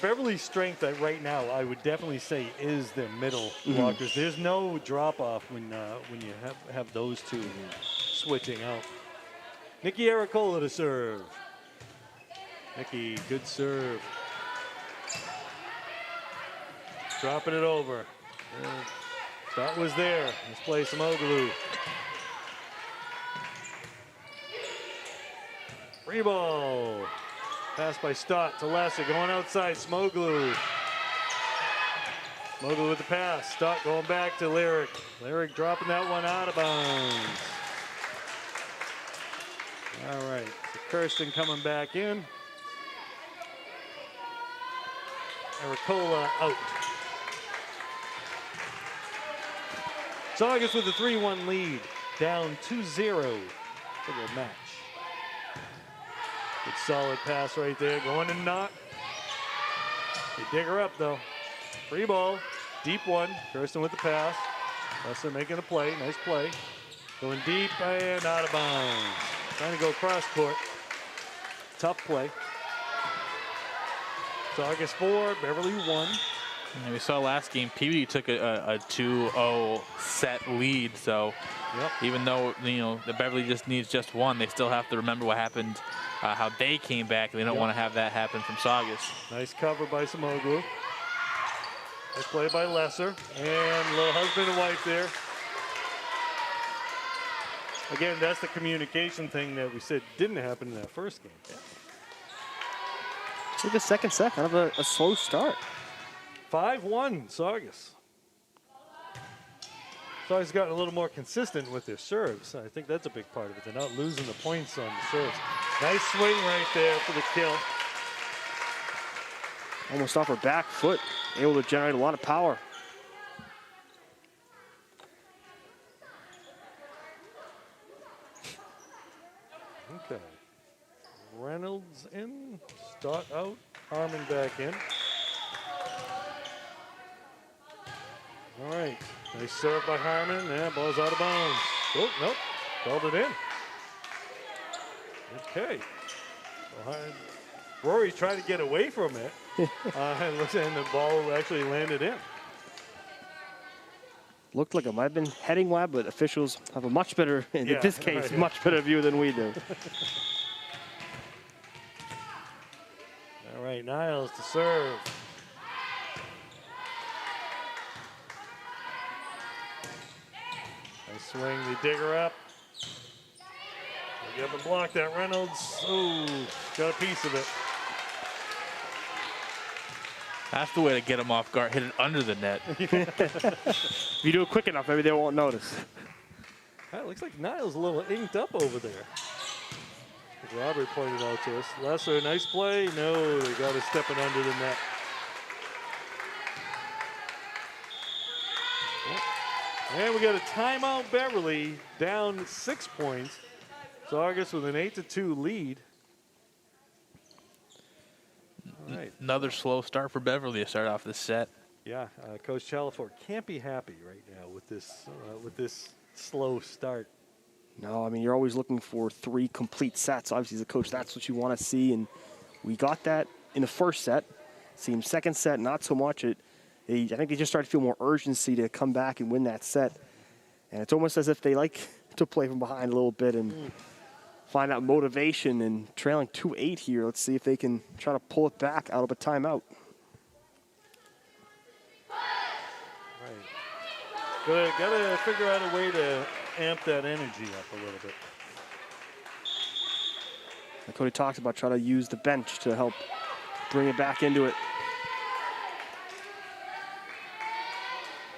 Beverly's strength right now, I would definitely say, is their middle blockers. There's no drop-off when you have those two switching out. Nikki Aracola to serve. Nikki, good serve. Dropping it over. That was there. Let's play some Oglou. Free ball. Pass by Stott to Lesser, going outside, Smoglu. Smoglu with the pass. Stott going back to Lyric. Lyric dropping that one out of bounds. All right, so Kirsten coming back in. Aracola out. Saugus with a 3-1 lead, down 2-0 for the match. Good solid pass right there, going to Knott. They dig her up though. Free ball, deep one. Kirsten with the pass. Lesser making a play, nice play. Going deep and out of bounds. Trying to go cross court. Tough play. Saugus 4, Beverly 1. And we saw last game, Peabody took a 2-0 set lead. So even though the Beverly just needs just one, they still have to remember what happened, how they came back. They don't want to have that happen from Saugus. Nice cover by Samoglu. Nice play by Lesser, and a little husband and wife there. Again, that's the communication thing that we said didn't happen in that first game. I think the second set, kind of a slow start. 5-1, Saugus. Saugus gotten a little more consistent with their serves. I think that's a big part of it. They're not losing the points on the serves. Nice swing right there for the kill. Almost off her back foot, able to generate a lot of power. Okay. Reynolds in, Stott out, Harmon back in. All right, nice serve by Harmon. Yeah, ball's out of bounds. Oh, nope, called it in. Okay. Well, Rory tried to get away from it, and the ball actually landed in. Looked like it might have been heading wide, but officials have a much better, in this case, much better view than we do. All right, Niles to serve. Nice swing, they dig her up. They get the block that Reynolds. Ooh, got a piece of it. That's the way to get them off guard, hit it under the net. If you do it quick enough, maybe they won't notice. It looks like Niles a little inked up over there. As Robert pointed out to us. Lesser, nice play. No, they got it stepping under the net. And we got a timeout, Beverly, down 6 points. Saugus with an 8-2 lead. All right. Another slow start for Beverly to start off this set. Yeah, Coach Chalifort can't be happy right now with this slow start. No, I mean, you're always looking for 3 complete sets. Obviously, as a coach, that's what you want to see, and we got that in the first set. Seems second set, not so much. I think they just started to feel more urgency to come back and win that set. And it's almost as if they like to play from behind a little bit and find out motivation, and trailing 2-8 here. Let's see if they can try to pull it back out of a timeout. Right. Gotta figure out a way to amp that energy up a little bit. Like Cody talks about, trying to use the bench to help bring it back into it.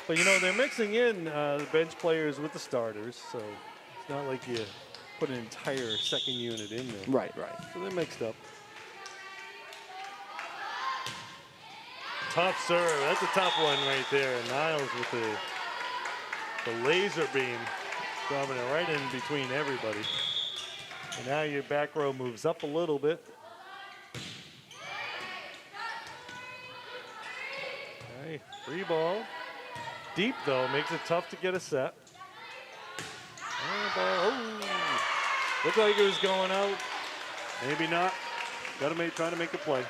But, you know, they're mixing in the bench players with the starters, so it's not like you put an entire second unit in there. Right. So they're mixed up. Tough serve. That's a tough one right there. Niles with the laser beam, dropping it right in between everybody. And now your back row moves up a little bit. Okay, free ball. Deep though, makes it tough to get a set. Oh, looked like it was going out. Maybe not. Trying to make a play.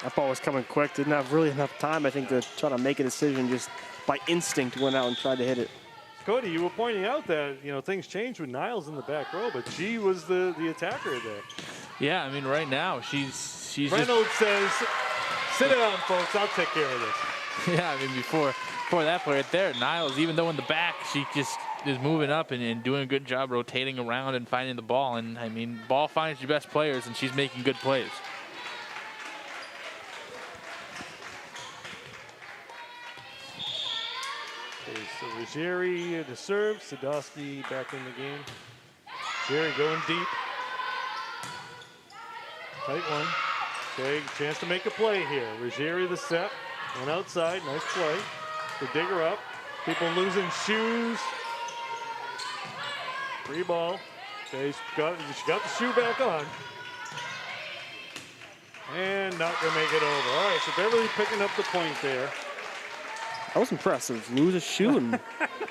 That ball was coming quick. Didn't have really enough time, I think, to try to make a decision. Just by instinct went out and tried to hit it. Cody, you were pointing out that, you know, things changed with Niles in the back row, but she was the attacker there. Yeah, I mean, right now she's Reynolds says, "Sit down, folks. I'll take care of this." Yeah, I mean, before that play right there, Niles, even though in the back, she just is moving up and doing a good job rotating around and finding the ball. And I mean, ball finds your best players, and she's making good plays. Okay, so Ruggieri to serve. Sadowski back in the game. Ruggieri going deep. Tight one. Okay, chance to make a play here. Ruggieri the set. Went outside. Nice play. They dig her up. People losing shoes. Free ball. Okay, she got the shoe back on. And not going to make it over. All right, so Beverly picking up the point there. That was impressive. Lose a shoe and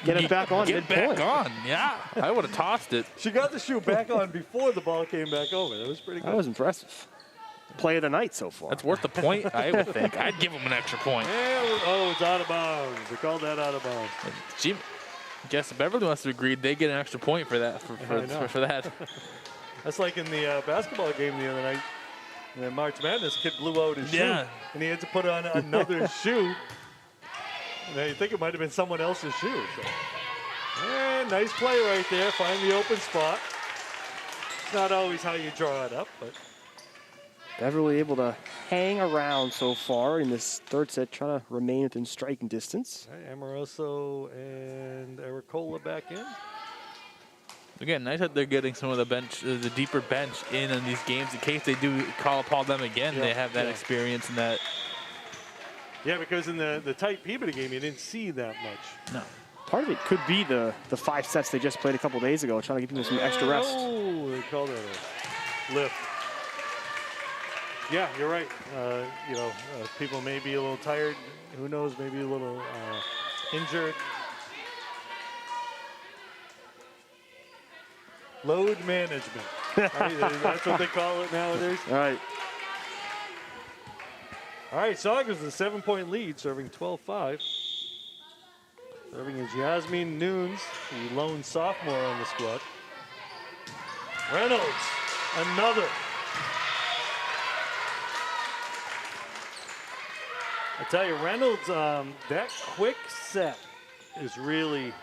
get it back on. Get back on. Yeah, I would have tossed it. She got the shoe back on before the ball came back over. That was pretty good. That was impressive. Play of the night so far. That's worth the point, I would think. I'd give them an extra point. Oh, it's out of bounds. They called that out of bounds. She, guess Beverly must have agreed they get an extra point for that. For that. That's like in the basketball game the other night. And then March Madness, kid blew out his shoe. And he had to put on another shoe. And I think it might have been someone else's shoe. So. And nice play right there. Find the open spot. It's not always how you draw it up, but. Beverly able to hang around so far in this third set, trying to remain within striking distance. All right, Amoroso and Ericola back in. Again, nice that they're getting some of the bench, the deeper bench in these games in case they do call upon them again. They have that experience and that. Yeah, because in the tight Peabody game, you didn't see that much. No. Part of it could be the 5 sets they just played a couple days ago, trying to give people some extra rest. Oh, they called that a lift. Yeah, you're right. People may be a little tired. Who knows? Maybe a little injured. Load management. Right? That's what they call it nowadays. All right. All right, Saugus with a 7-point lead, serving 12-5. Serving is Yasmin Nunes, the lone sophomore on the squad. Reynolds, another. I tell you, Reynolds, that quick set is really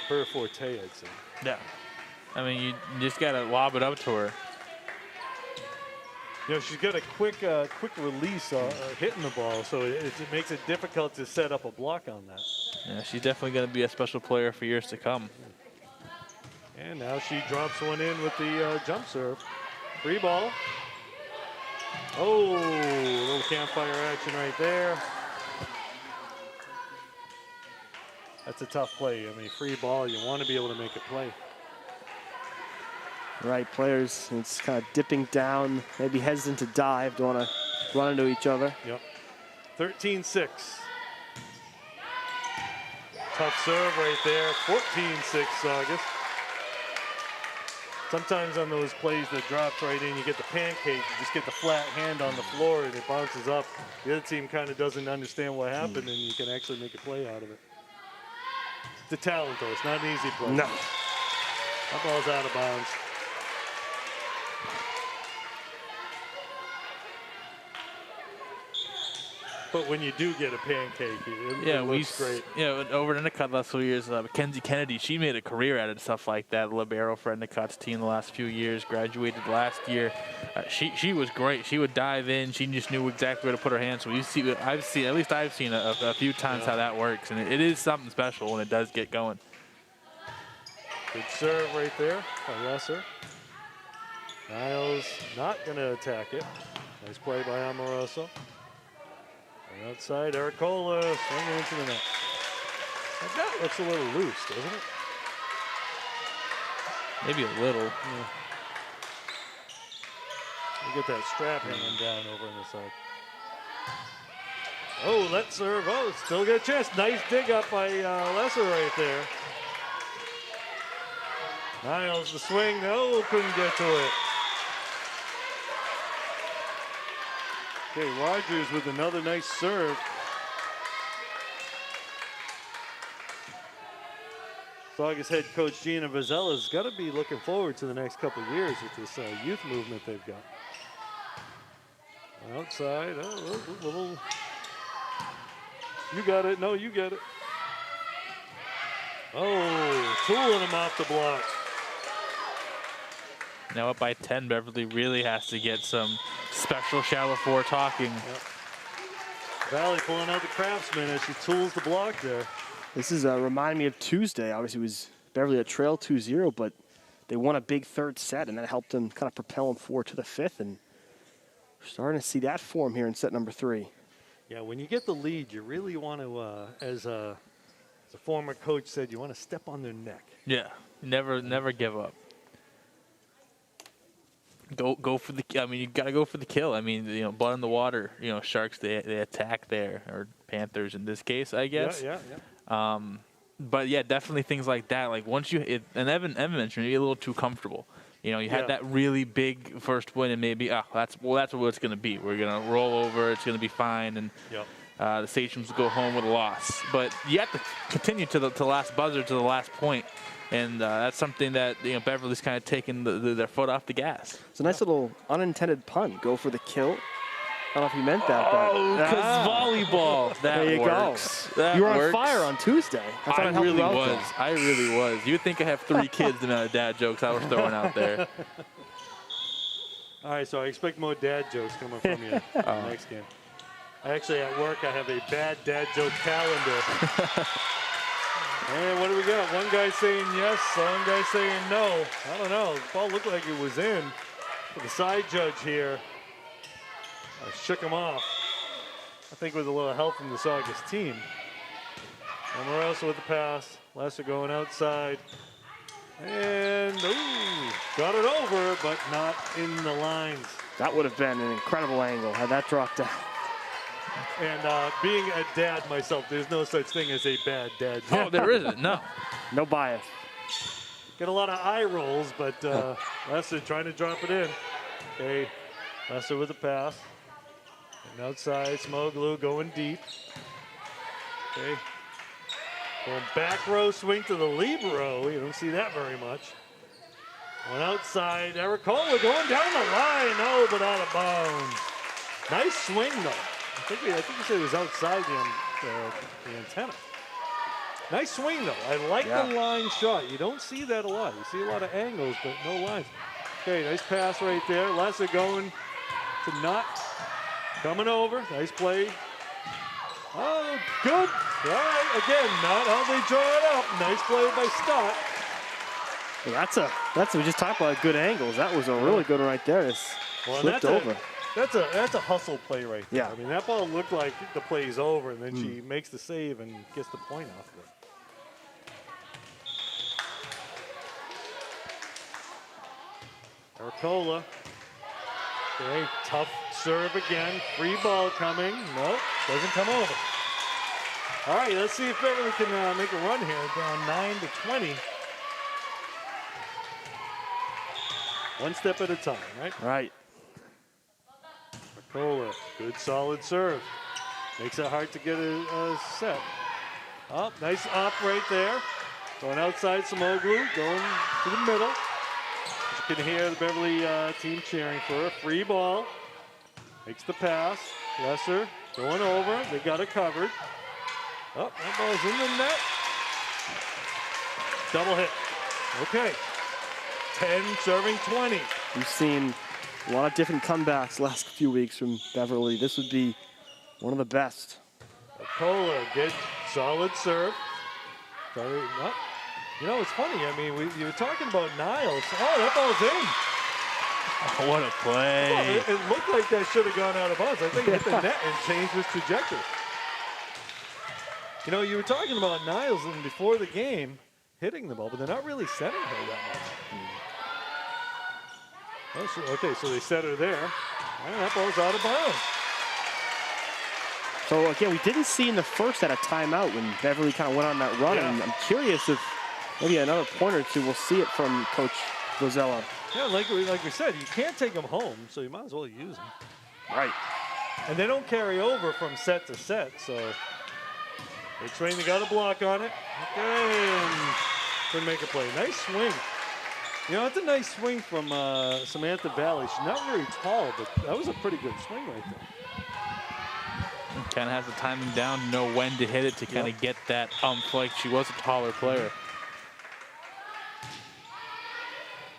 her forte, I'd say. Yeah. I mean, you just got to lob it up to her. You know, she's got a quick release hitting the ball, so it makes it difficult to set up a block on that. Yeah, she's definitely going to be a special player for years to come. And now she drops one in with the jump serve. Free ball. Oh, a little campfire action right there. That's a tough play. I mean, free ball, you want to be able to make a play. Right, players, it's kind of dipping down, maybe hesitant to dive, don't want to run into each other. Yep. 13-6. Tough serve right there. 14-6 Saugus. Sometimes on those plays that drops right in, you get the pancake, you just get the flat hand on the floor and it bounces up. The other team kind of doesn't understand what happened and you can actually make a play out of it. It's a talent though, it's not an easy play. No. That ball's out of bounds. But when you do get a pancake, it looks great. Over in Endicott the last few years, Mackenzie Kennedy, she made a career out of stuff like that. Libero for Endicott's team the last few years, graduated last year. She was great. She would dive in. She just knew exactly where to put her hands. So I've seen a few times how that works, and it is something special when it does get going. Good serve right there by Lesser. Niles not going to attack it. Nice play by Amoroso. And outside, Ericola swinging into the net. That looks a little loose, doesn't it? Maybe a little. Yeah. You get that strap hanging down over on the side. Oh, let's serve. Oh, still got a chance. Nice dig up by Lesser right there. Niles the swing. No, couldn't get to it. Okay, Rogers with another nice serve. Saugus head coach Gina Vazzella's got to be looking forward to the next couple of years with this youth movement they've got. Outside, little. You got it. No, you get it. Oh, tooling him off the block. Now up by 10, Beverly really has to get some special shallow four talking. Yep. Valley pulling out the craftsman as she tools the block there. This is reminding me of Tuesday. Obviously, it was Beverly a trail 2-0, but they won a big third set, and that helped them kind of propel them forward to the fifth. And we're starting to see that form here in set number 3. Yeah, when you get the lead, you really want to, as a former coach said, you want to step on their neck. Yeah, never give up. Go for the. I mean, you got to go for the kill. I mean, blood in the water. Sharks they attack there, or Panthers in this case, I guess. Yeah. But yeah, definitely things like that. Like once and Evan mentioned, you get a little too comfortable. You had that really big first win, and maybe that's what it's going to be. We're going to roll over. It's going to be fine, and the Sachems will go home with a loss. But you have to continue to the last buzzer, to the last point. And that's something that Beverly's kind of taking their foot off the gas. It's a nice little unintended pun. Go for the kill. I don't know if you meant that, but because volleyball. That there you works. go. That you were on works. fire on Tuesday. I really was. I really was. You'd think I have 3 kids, the amount of dad jokes I was throwing out there. All right, so I expect more dad jokes coming from you next game. Actually, at work, I have a bad dad joke calendar. And what do we got? One guy saying yes, one guy saying no. I don't know. The ball looked like it was in. But the side judge here shook him off. I think with a little help from the Saugus team. Amoroso with the pass. Lesser going outside. And, got it over, but not in the lines. That would have been an incredible angle had that dropped down. And being a dad myself, there's no such thing as a bad dad. Oh, there isn't. No. No bias. Get a lot of eye rolls, but Lesser trying to drop it in. Okay, Lesser with the pass. And outside, Smoglu going deep. Okay. Going back row swing to the libero. You don't see that very much. One outside, Ericola going down the line. No, but out of bounds. Nice swing, though. I think you said it was outside the antenna. Nice swing, though. I like the line shot. You don't see that a lot. You see a lot of angles, but no lines. Okay, nice pass right there. Lesser going to Nutt. Coming over. Nice play. Oh, good. All right, again, Nutt. How they draw it up. Nice play by Stott. Well, that's we just talked about good angles. That was a really good one right there. It's flipped over. That's a hustle play right there. Yeah. I mean, that ball looked like the play's over, and then she makes the save and gets the point off of it. Ericola. Okay, tough serve again. Free ball coming. Nope, doesn't come over. All right, let's see if Beverly can make a run here. Down 9-20. One step at a time, right? Right. Ericola, good solid serve. Makes it hard to get a set. Oh, nice up right there. Going outside, Smoglu, going to the middle. You can hear the Beverly team cheering for a free ball. Makes the pass. Lesser Going over. They got it covered. Oh, that ball's in the net. Double hit. Okay. 10 serving 20. We've seen a lot of different comebacks last few weeks from Beverly. This would be one of the best. Kohler, good, solid serve. Sorry, no. You know, it's funny. I mean, you were talking about Niles. Oh, that ball's in. Oh, what a play. Well, it looked like that should have gone out of bounds. I think it hit the net and changed its trajectory. You know, you were talking about Niles and before the game hitting the ball, but they're not really setting her that much. Oh, so, okay, so they set her there. And that ball's out of bounds. So again, we didn't see in the first set a timeout when Beverly kind of went on that run, Yeah. and I'm curious if maybe another point or two we'll see it from Coach Rosella. Yeah, like we said, you can't take them home, so you might as well use them. Right. And they don't carry over from set to set, so they train. They got a block on it. Okay, and couldn't make a play. Nice swing. You know, it's a nice swing from Samantha Valley. She's not very tall, but that was a pretty good swing right there. Kind of has the timing down to know when to hit it to kind of get that like she was a taller player.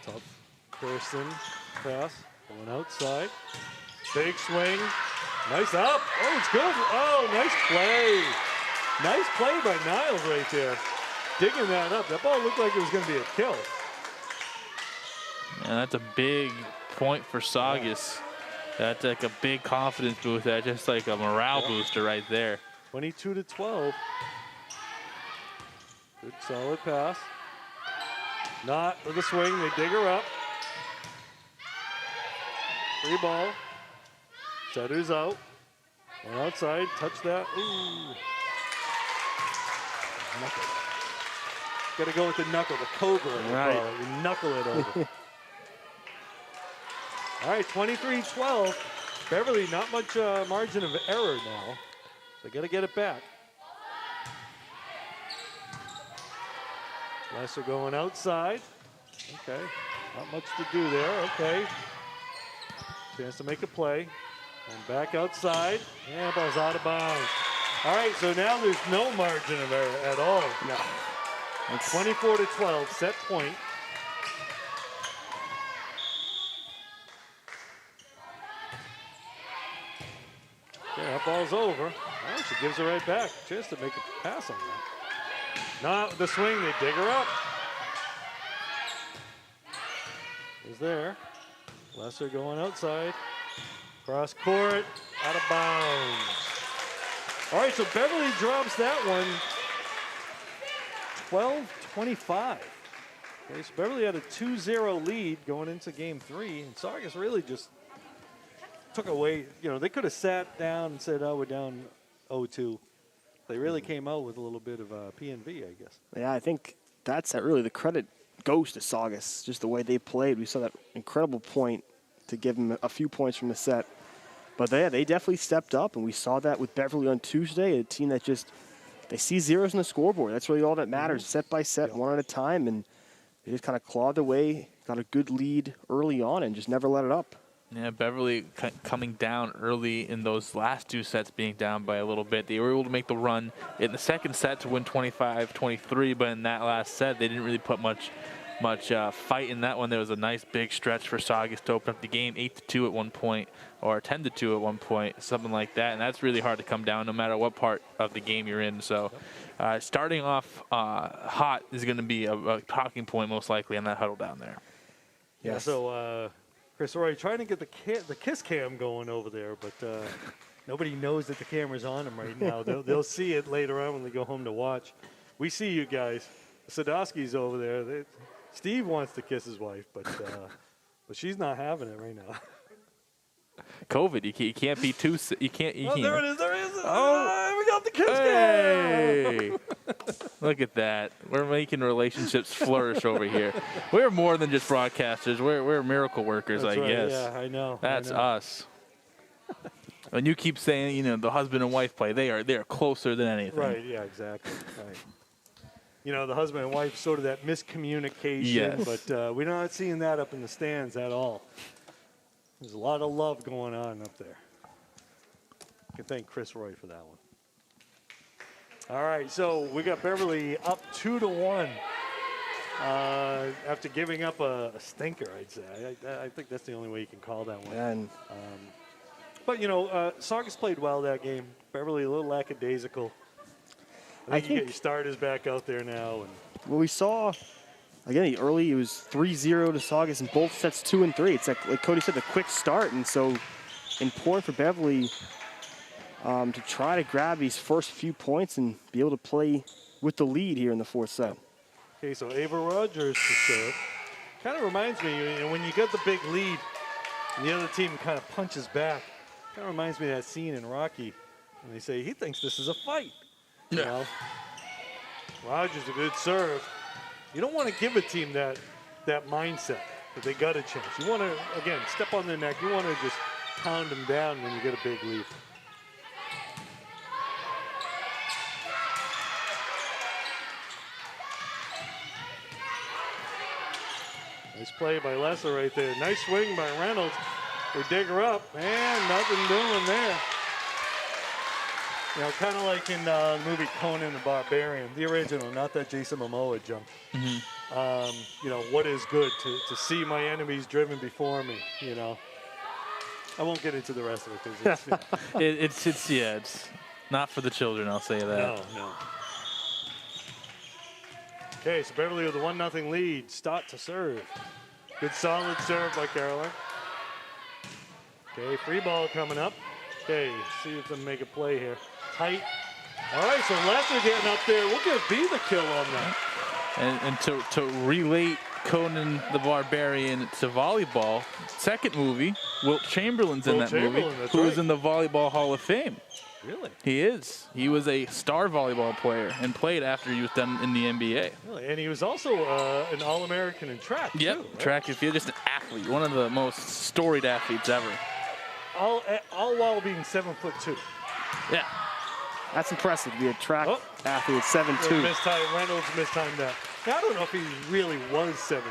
Tough. Kirsten pass. Going outside. Big swing. Nice up. Oh, it's good. Oh, nice play. Nice play by Niles right there. Digging that up. That ball looked like it was going to be a kill. And that's a big point for Saugus. That's like a big confidence boost. That's just like a morale booster right there. 22-12. Good solid pass. Not with a swing. They dig her up. Free ball. Setter's out. One outside. Touch that. Ooh. Knuckle. Got to go with the knuckle. The cobra. Right. You knuckle it over. All right, 23-12. Beverly, not much margin of error now. They got to get it back. Lesser going outside. Okay, not much to do there. Okay. Chance to make a play. And back outside. And ball's out of bounds. All right, so now there's no margin of error at all. No. It's 24-12, set point. Yeah, that ball's over. Oh, she gives it right back. Chance to make a pass on that. Not with the swing, they dig her up. Is there. Lesser going outside. Cross court, out of bounds. All right, so Beverly drops that one. 12-25. Okay, so Beverly had a 2-0 lead going into game 3, and Saugus really just took away. You know, they could have sat down and said, oh, we're down 0-2. They really came out with a little bit of P&V, I guess. Yeah, I think that's really the credit goes to Saugus, just the way they played. We saw that incredible point to give them a few points from the set. But they definitely stepped up, and we saw that with Beverly on Tuesday, a team that just, they see zeros on the scoreboard. That's really all that matters, set by set, one at a time, and they just kind of clawed their way, got a good lead early on, and just never let it up. Yeah, Beverly coming down early in those last 2 sets, being down by a little bit. They were able to make the run in the second set to win 25-23, but in that last set, they didn't really put much fight in that one. There was a nice big stretch for Saugus to open up the game, 8-2 at one point, or 10-2 at one point, something like that. And that's really hard to come down no matter what part of the game you're in. So starting off hot is going to be a talking point most likely on that huddle down there. Yeah, so Chris Roy trying to get the kiss cam going over there, but nobody knows that the camera's on them right now. They'll see it later on when they go home to watch. We see you guys. Sadowski's over there. Steve wants to kiss his wife, but she's not having it right now. COVID, you can't be too. You can't. Oh, there it is. There it is. Oh, we got the kiss hey! cam. Look at that. We're making relationships flourish over here. We're more than just broadcasters. We're miracle workers, That's I right. guess. Yeah, I know. That's us. And you keep saying, the husband and wife play. They are closer than anything. Right. Yeah. Exactly. Right. The husband and wife, sort of that miscommunication, Yes. but we're not seeing that up in the stands at all. There's a lot of love going on up there. You can thank Chris Roy for that one. All right, so we got Beverly up 2-1 after giving up a stinker, I'd say. I think that's the only way you can call that one. And But, you know, Saugus played well that game. Beverly a little lackadaisical. I think you get your starters back out there now. And well, we saw, again, early it was 3-0 to Saugus in both sets 2 and 3. It's like Cody said, the quick start. And so important for Beverly to try to grab these first few points and be able to play with the lead here in the fourth set. Okay, so Ava Rogers to serve. Kind of reminds me, you know, when you get the big lead and the other team kind of punches back, kind of reminds me of that scene in Rocky when they say he thinks this is a fight. You know? Rogers a good serve. You don't want to give a team that mindset that they got a chance. You want to, again, step on their neck. You want to just pound them down when you get a big lead. Nice play by Lesser right there. Nice swing by Reynolds. They dig her up, and nothing doing there. You know, kind of like in the movie Conan the Barbarian, the original, not that Jason Momoa jump. You know, what is good to see my enemies driven before me, you know. I won't get into the rest of it because it's, you know. it's not for the children, I'll say that. No. Okay, so Beverly with a 1-0 lead. Stott to serve. Good solid serve by Caroline. Okay, free ball coming up. Okay, see if they can make a play here. Tight. All right, so Lesser getting up there. We'll give B the kill on that. And to relate Conan the Barbarian to volleyball, second movie, Wilt Chamberlain's in that movie, who is in the Volleyball Hall of Fame. Really? He is. He was a star volleyball player and played after he was done in the NBA. Really? And he was also an All-American in track, yep, too, right? track and field, just an athlete, one of the most storied athletes ever. All while being 7'2". Yeah. That's impressive to be a track athlete at 7'2". Reynolds mistimed that. Now, I don't know if he really was 7'2",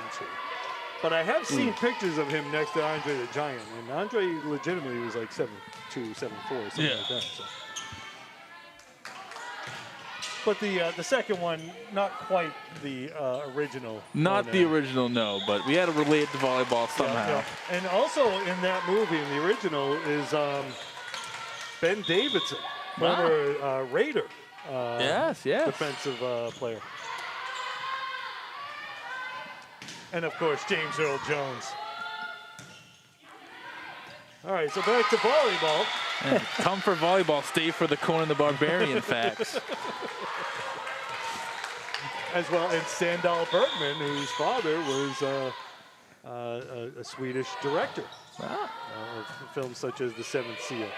but I have seen pictures of him next to Andre the Giant, and Andre legitimately was like 7'2", 7'4", something like that. So. But the second one, not quite the original. Not the original, no, but we had to relate to volleyball somehow. Yeah. And also in that movie, in the original, is Ben Davidson, former Raider yes. defensive player. And, of course, James Earl Jones. All right, so back to volleyball. And come for volleyball, stay for the Conan the Barbarian facts. As well as Sandal Bergman, whose father was a Swedish director of films such as The Seventh Seal.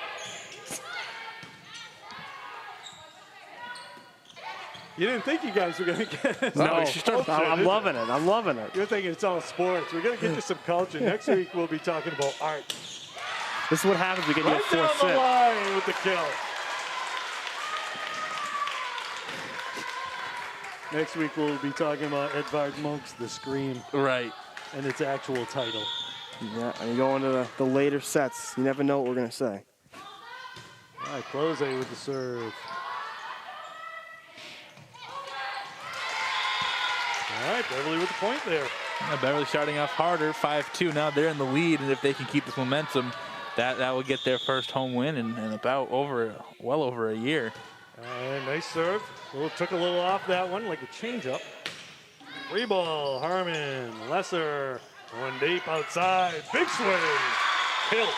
You didn't think you guys were going to get No, culture, I'm loving it. I'm loving it. You're thinking it's all sports. We're going to get you some culture. Next week, we'll be talking about art. This is what happens when we get you a Right fourth down the set. line with the kill. Next week, we'll be talking about Edvard Munch's The Scream. Right. And its actual title. Yeah, and you go into the later sets. You never know what we're going to say. All right, Close with the serve. All right, Beverly with the point there. Yeah, Beverly starting off harder, 5-2. Now they're in the lead, and if they can keep this momentum, that will get their first home win in about well over a year. Nice serve. Took a little off that one, like a changeup. Free ball, Harmon, Lesser, one deep outside, big swing, kill.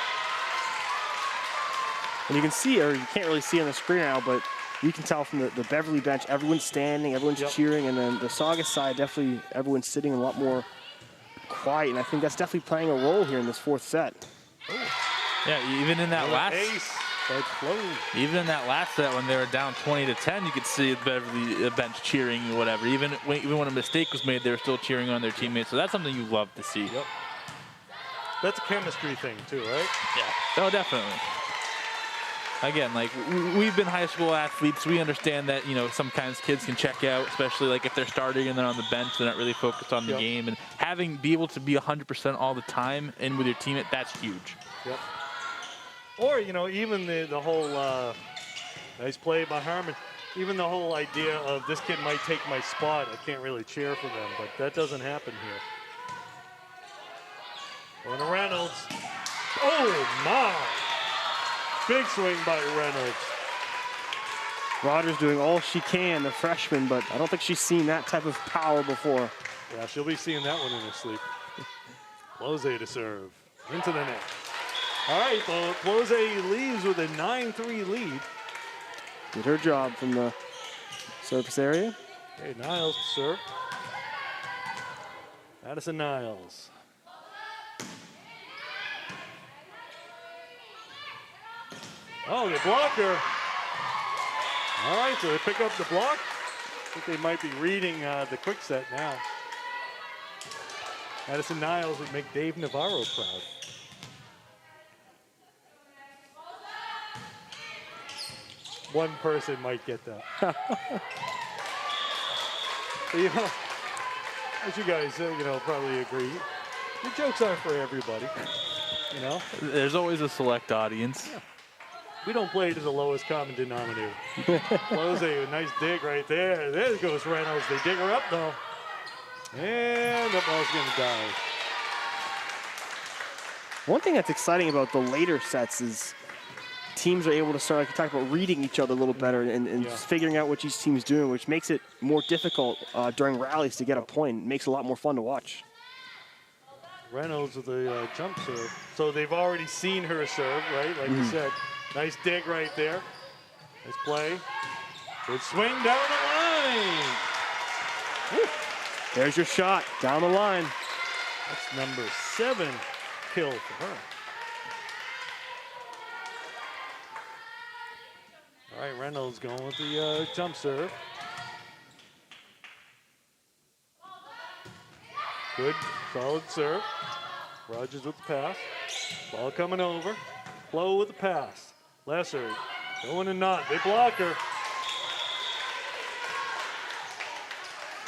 And you can see, or you can't really see on the screen now, but you can tell from the Beverly bench, everyone's standing, everyone's cheering, and then the Saugus side, definitely everyone's sitting a lot more quiet, and I think that's definitely playing a role here in this fourth set. Oh. Yeah, even in that last set when they were down 20-10, you could see the Beverly bench cheering or whatever. Even when a mistake was made, they were still cheering on their teammates. So that's something you love to see. Yep. That's a chemistry thing too, right? Yeah. Oh, definitely. Again, like we've been high school athletes, we understand that, you know, sometimes kids can check out, especially like if they're starting and they're on the bench, they're not really focused on the game, and be able to be 100% all the time and with your teammate, that's huge. Yep. Or, you know, even the whole nice play by Harmon. Even the whole idea of this kid might take my spot. I can't really cheer for them, but that doesn't happen here. Going to Reynolds. Oh, my. Big swing by Reynolds. Rogers doing all she can, the freshman, but I don't think she's seen that type of power before. Yeah, she'll be seeing that one in her sleep. Close to serve. Into the net. All right, so Close leaves with a 9-3 lead. Did her job from the surface area. Okay, Niles to serve. Addison Niles. Oh, they block her. All right, so they pick up the block. I think they might be reading the quick set now. Addison Niles would make Dave Navarro proud. One person might get that. But, you know, as you guys, you know, probably agree, the jokes aren't for everybody. You know, There's always a select audience. Yeah. We don't play to the lowest common denominator. Close a nice dig right there. There goes Reynolds. They dig her up though. And the ball's gonna die. One thing that's exciting about the later sets is teams are able to start, like you talked about, reading each other a little better and Yeah. just figuring out what each team's doing, which makes it more difficult during rallies to get a point. It makes it a lot more fun to watch. Reynolds with the jump serve. So they've already seen her serve, right? Like you said. Nice dig right there. Nice play. Good swing down the line. Woo. There's your shot down the line. That's number 7 kill for her. All right, Reynolds going with the jump serve. Good, solid serve. Rogers with the pass. Ball coming over. Flo with the pass. Lesser going and not. They block her.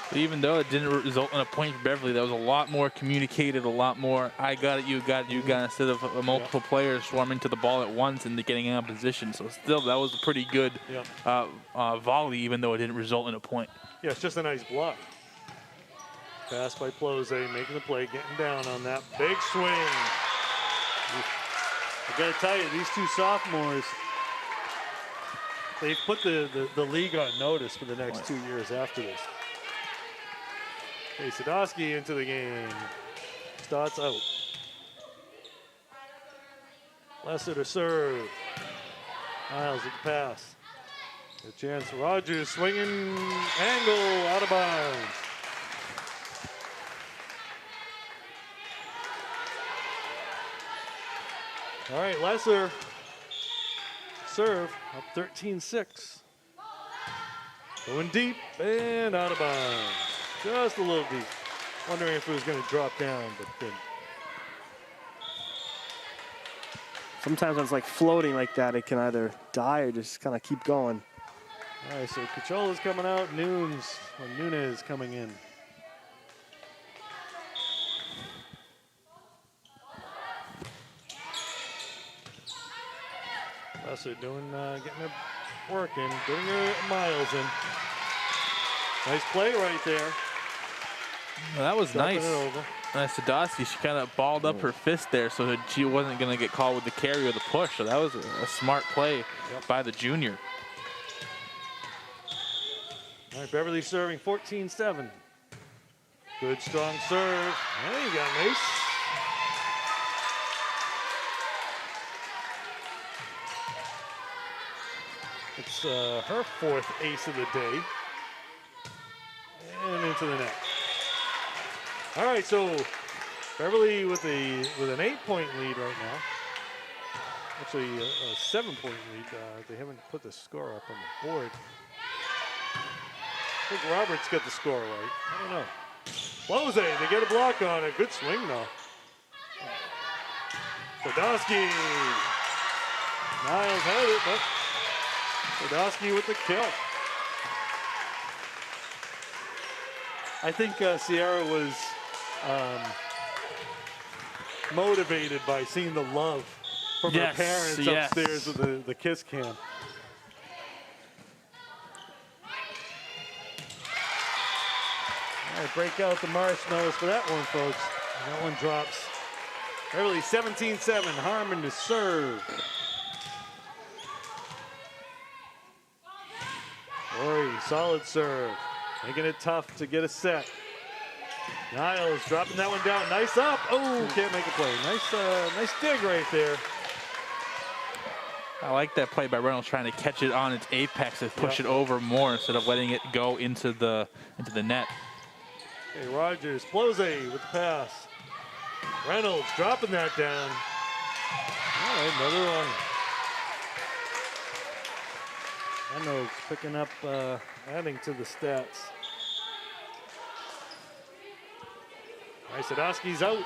But even though it didn't result in a point for Beverly, that was a lot more communicated, a lot more, I got it, you got it, you got it, instead of multiple players swarming to the ball at once and getting out of position. So still, that was a pretty good volley, even though it didn't result in a point. Yeah, it's just a nice block. Pass by Close, making the play, getting down on that big swing. I gotta tell you, these two sophomores, they've put the league on notice for the next 2 years after this. Okay, Sadowski into the game. Starts out. Lesser to serve. Niles with the pass. A chance. Rogers swinging angle out of bounds. All right, Lesser serve up 13-6. Going deep and out of bounds. Just a little deep. Wondering if it was going to drop down, but didn't. Sometimes when it's like floating like that, it can either die or just kind of keep going. All right, so Cachola's coming out. Nunez coming in. Lesser doing, getting her working, getting her miles in. Nice play right there. Well, that was Dropping nice. it over. Sadowski, she kind of balled up her fist there so that she wasn't going to get called with the carry or the push. So that was a smart play by the junior. All right, Beverly serving 14-7. Good, strong serve. There you go, Mace. It's her 4th ace of the day. And into the net. All right, so Beverly with an 8-point lead right now. Actually, a 7-point lead. They haven't put the score up on the board. I think Roberts got the score right. I don't know. Close, they get a block on it. Good swing, though. Sadowski. Niles had it, but Sadowski with the kill. I think Sierra was motivated by seeing the love from her parents upstairs with the kiss cam. All right, break out the marshmallows for that one, folks. That one drops. Beverly 17-7. Harmon to serve. Lori, solid serve. Making it tough to get a set. Niles dropping that one down. Nice up. Oh, can't make a play. Nice dig right there. I like that play by Reynolds, trying to catch it on its apex and push it over more instead of letting it go into the net. Okay, Rogers, Plose with the pass. Reynolds dropping that down. All right, another one. Reynolds picking up, adding to the stats. All right, Sadowski's out.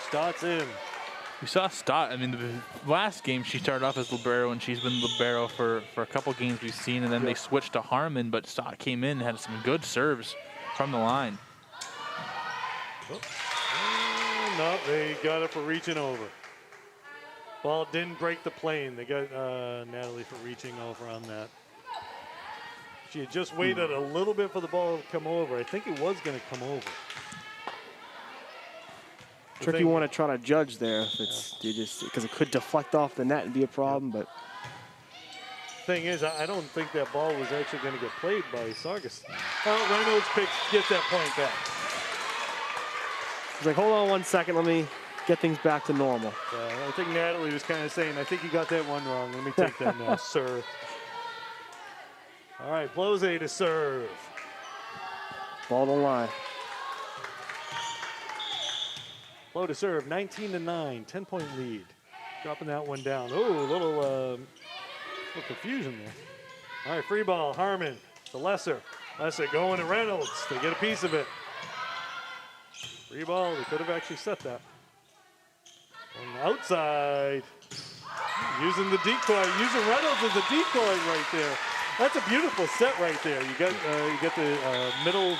Stott's in. We saw Stott. I mean, the last game she started off as libero, and she's been libero for a couple games we've seen, and then they switched to Harmon, but Stott came in and had some good serves from the line. Oh. No, they got it for reaching over. Ball didn't break the plane. They got Natalie for reaching over on that. She had just waited a little bit for the ball to come over. I think it was going to come over. Tricky one to try to judge there. If it's because it could deflect off the net and be a problem. But thing is, I don't think that ball was actually going to get played by Saugus. Reynolds gets that point back. He's like, hold on 1 second, let me get things back to normal. I think Natalie was kind of saying, I think you got that one wrong. Let me take that now, sir. All right, Plose to serve. Ball to line. Low to serve, 19-9, 10-point lead. Dropping that one down. Oh, a little confusion there. All right, free ball, Harmon to Lesser. Lesser going to Reynolds. They get a piece of it. Free ball, they could have actually set that. On the outside, using the decoy, using Reynolds as a decoy right there. That's a beautiful set right there. You get the middle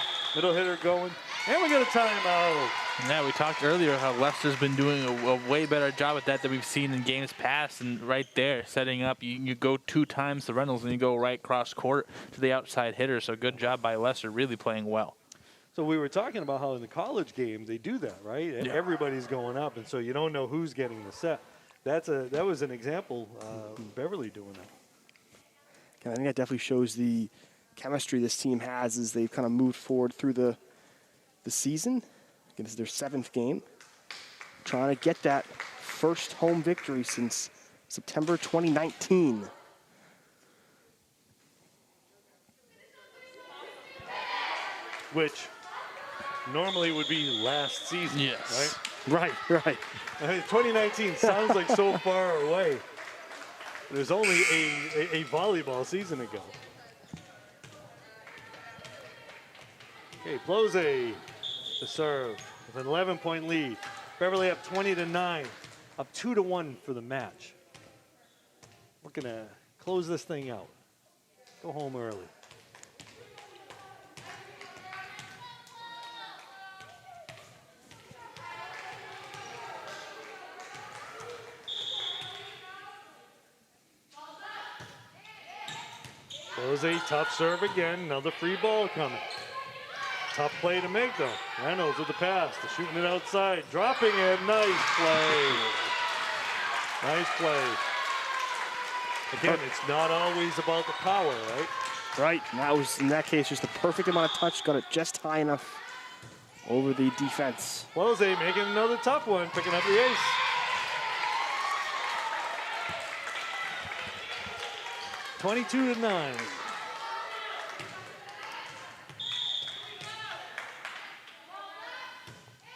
hitter going, and we got a timeout. Yeah, we talked earlier how Leicester's been doing a way better job at that than we've seen in games past, and right there, setting up, you go 2 times to Reynolds and you go right cross court to the outside hitter, so good job by Leicester, really playing well. So we were talking about how in the college games they do that, right? Yeah. Everybody's going up, and so you don't know who's getting the set. That was an example of Beverly doing that. I think that definitely shows the chemistry this team has as they've kind of moved forward through the season. Again, this is their 7th game. Trying to get that first home victory since September 2019. Which normally would be last season, yes. Right? Right. I mean, 2019 sounds like so far away. There's only a volleyball season ago. Okay, Plose to serve with an 11-point lead. Beverly up 20-9, up 2-1 for the match. We're gonna close this thing out. Go home early. Plose, tough serve again. Another free ball coming. Tough play to make, though. Reynolds with the pass. They're shooting it outside. Dropping it. Nice play. Nice play. Again, it's not always about the power, right? Right. And that was, in that case, just the perfect amount of touch. Got it just high enough over the defense. Plose making another tough one. Picking up the ace. (22-9).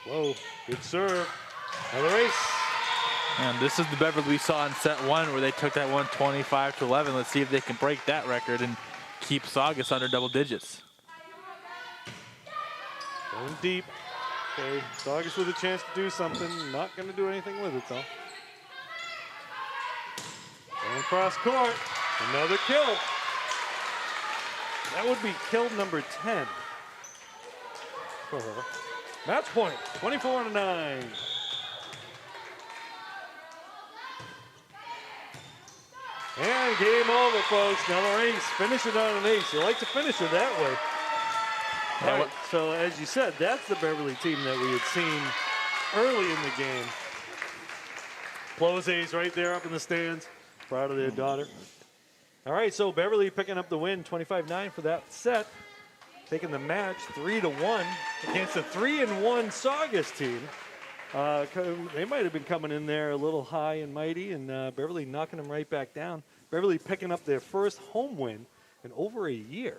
Whoa, good serve. Another ace. And this is the Beverly we saw in set 1 where they took that one 25-11. Let's see if they can break that record and keep Saugus under double digits. Going deep. Okay, Saugus with a chance to do something. Not going to do anything with it, though. Going cross court. Another kill. That would be kill number 10 for her. Match point, 24-9. And game over, folks. Another ace. Finish it on an ace. You like to finish it that way. All right, so as you said, that's the Beverly team that we had seen early in the game. Close's right there up in the stands. Proud of their daughter. All right, so Beverly picking up the win, 25-9 for that set. Taking the match 3-1 against a 3-1 Saugus team. They might have been coming in there a little high and mighty, and Beverly knocking them right back down. Beverly picking up their first home win in over a year.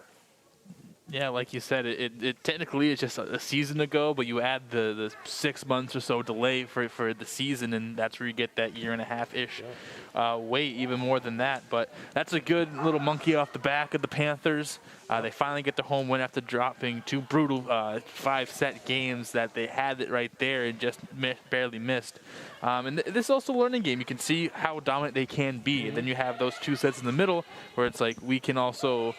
Yeah, like you said, it technically is just a season ago, but you add the 6 months or so delay for the season, and that's where you get that year and a half-ish wait, even more than that. But that's a good little monkey off the back of the Panthers. They finally get the home win after dropping 2 brutal 5-set games that they had it right there and just barely missed. And this is also a learning game. You can see how dominant they can be. And then you have those 2 sets in the middle where it's like we can also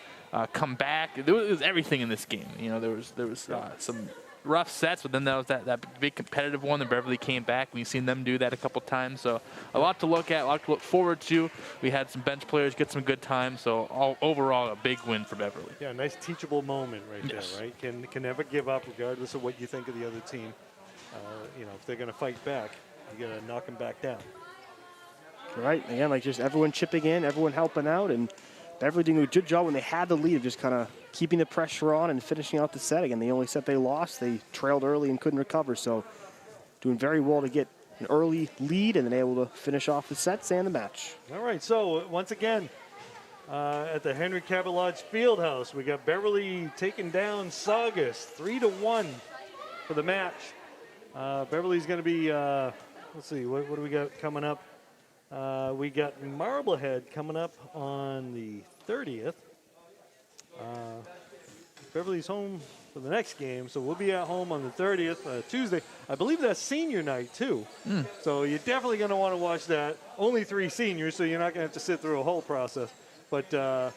come back. There was everything in this game. You know, there was some rough sets, but then there was that big competitive one, and Beverly came back. We've seen them do that a couple times, so a lot to look at, a lot to look forward to. We had some bench players get some good time, so overall a big win for Beverly. Yeah, a nice teachable moment right there, right? Can never give up regardless of what you think of the other team. You know, if they're going to fight back, you got to knock them back down. Right, again, like just everyone chipping in, everyone helping out, and Beverly doing a good job when they had the lead of just kind of keeping the pressure on and finishing out the set. Again, the only set they lost, they trailed early and couldn't recover. So doing very well to get an early lead and then able to finish off the sets and the match. All right, so once again, at the Henry Cabot Lodge Fieldhouse, we got Beverly taking down Saugus 3-1 for the match. Beverly's going to be, let's see, what do we got coming up? We got Marblehead coming up on the 30th. Beverly's home for the next game, so we'll be at home on the 30th, Tuesday. I believe that's senior night, too. So you're definitely going to want to watch that. Only 3 seniors, so you're not going to have to sit through a whole process. But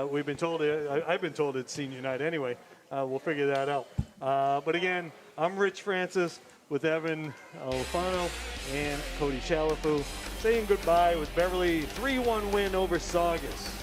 we've been told, I've been told it's senior night anyway. We'll figure that out. But again, I'm Rich Francis with Evan Alfano and Cody Chalafu saying goodbye with Beverly 3-1 win over Saugus.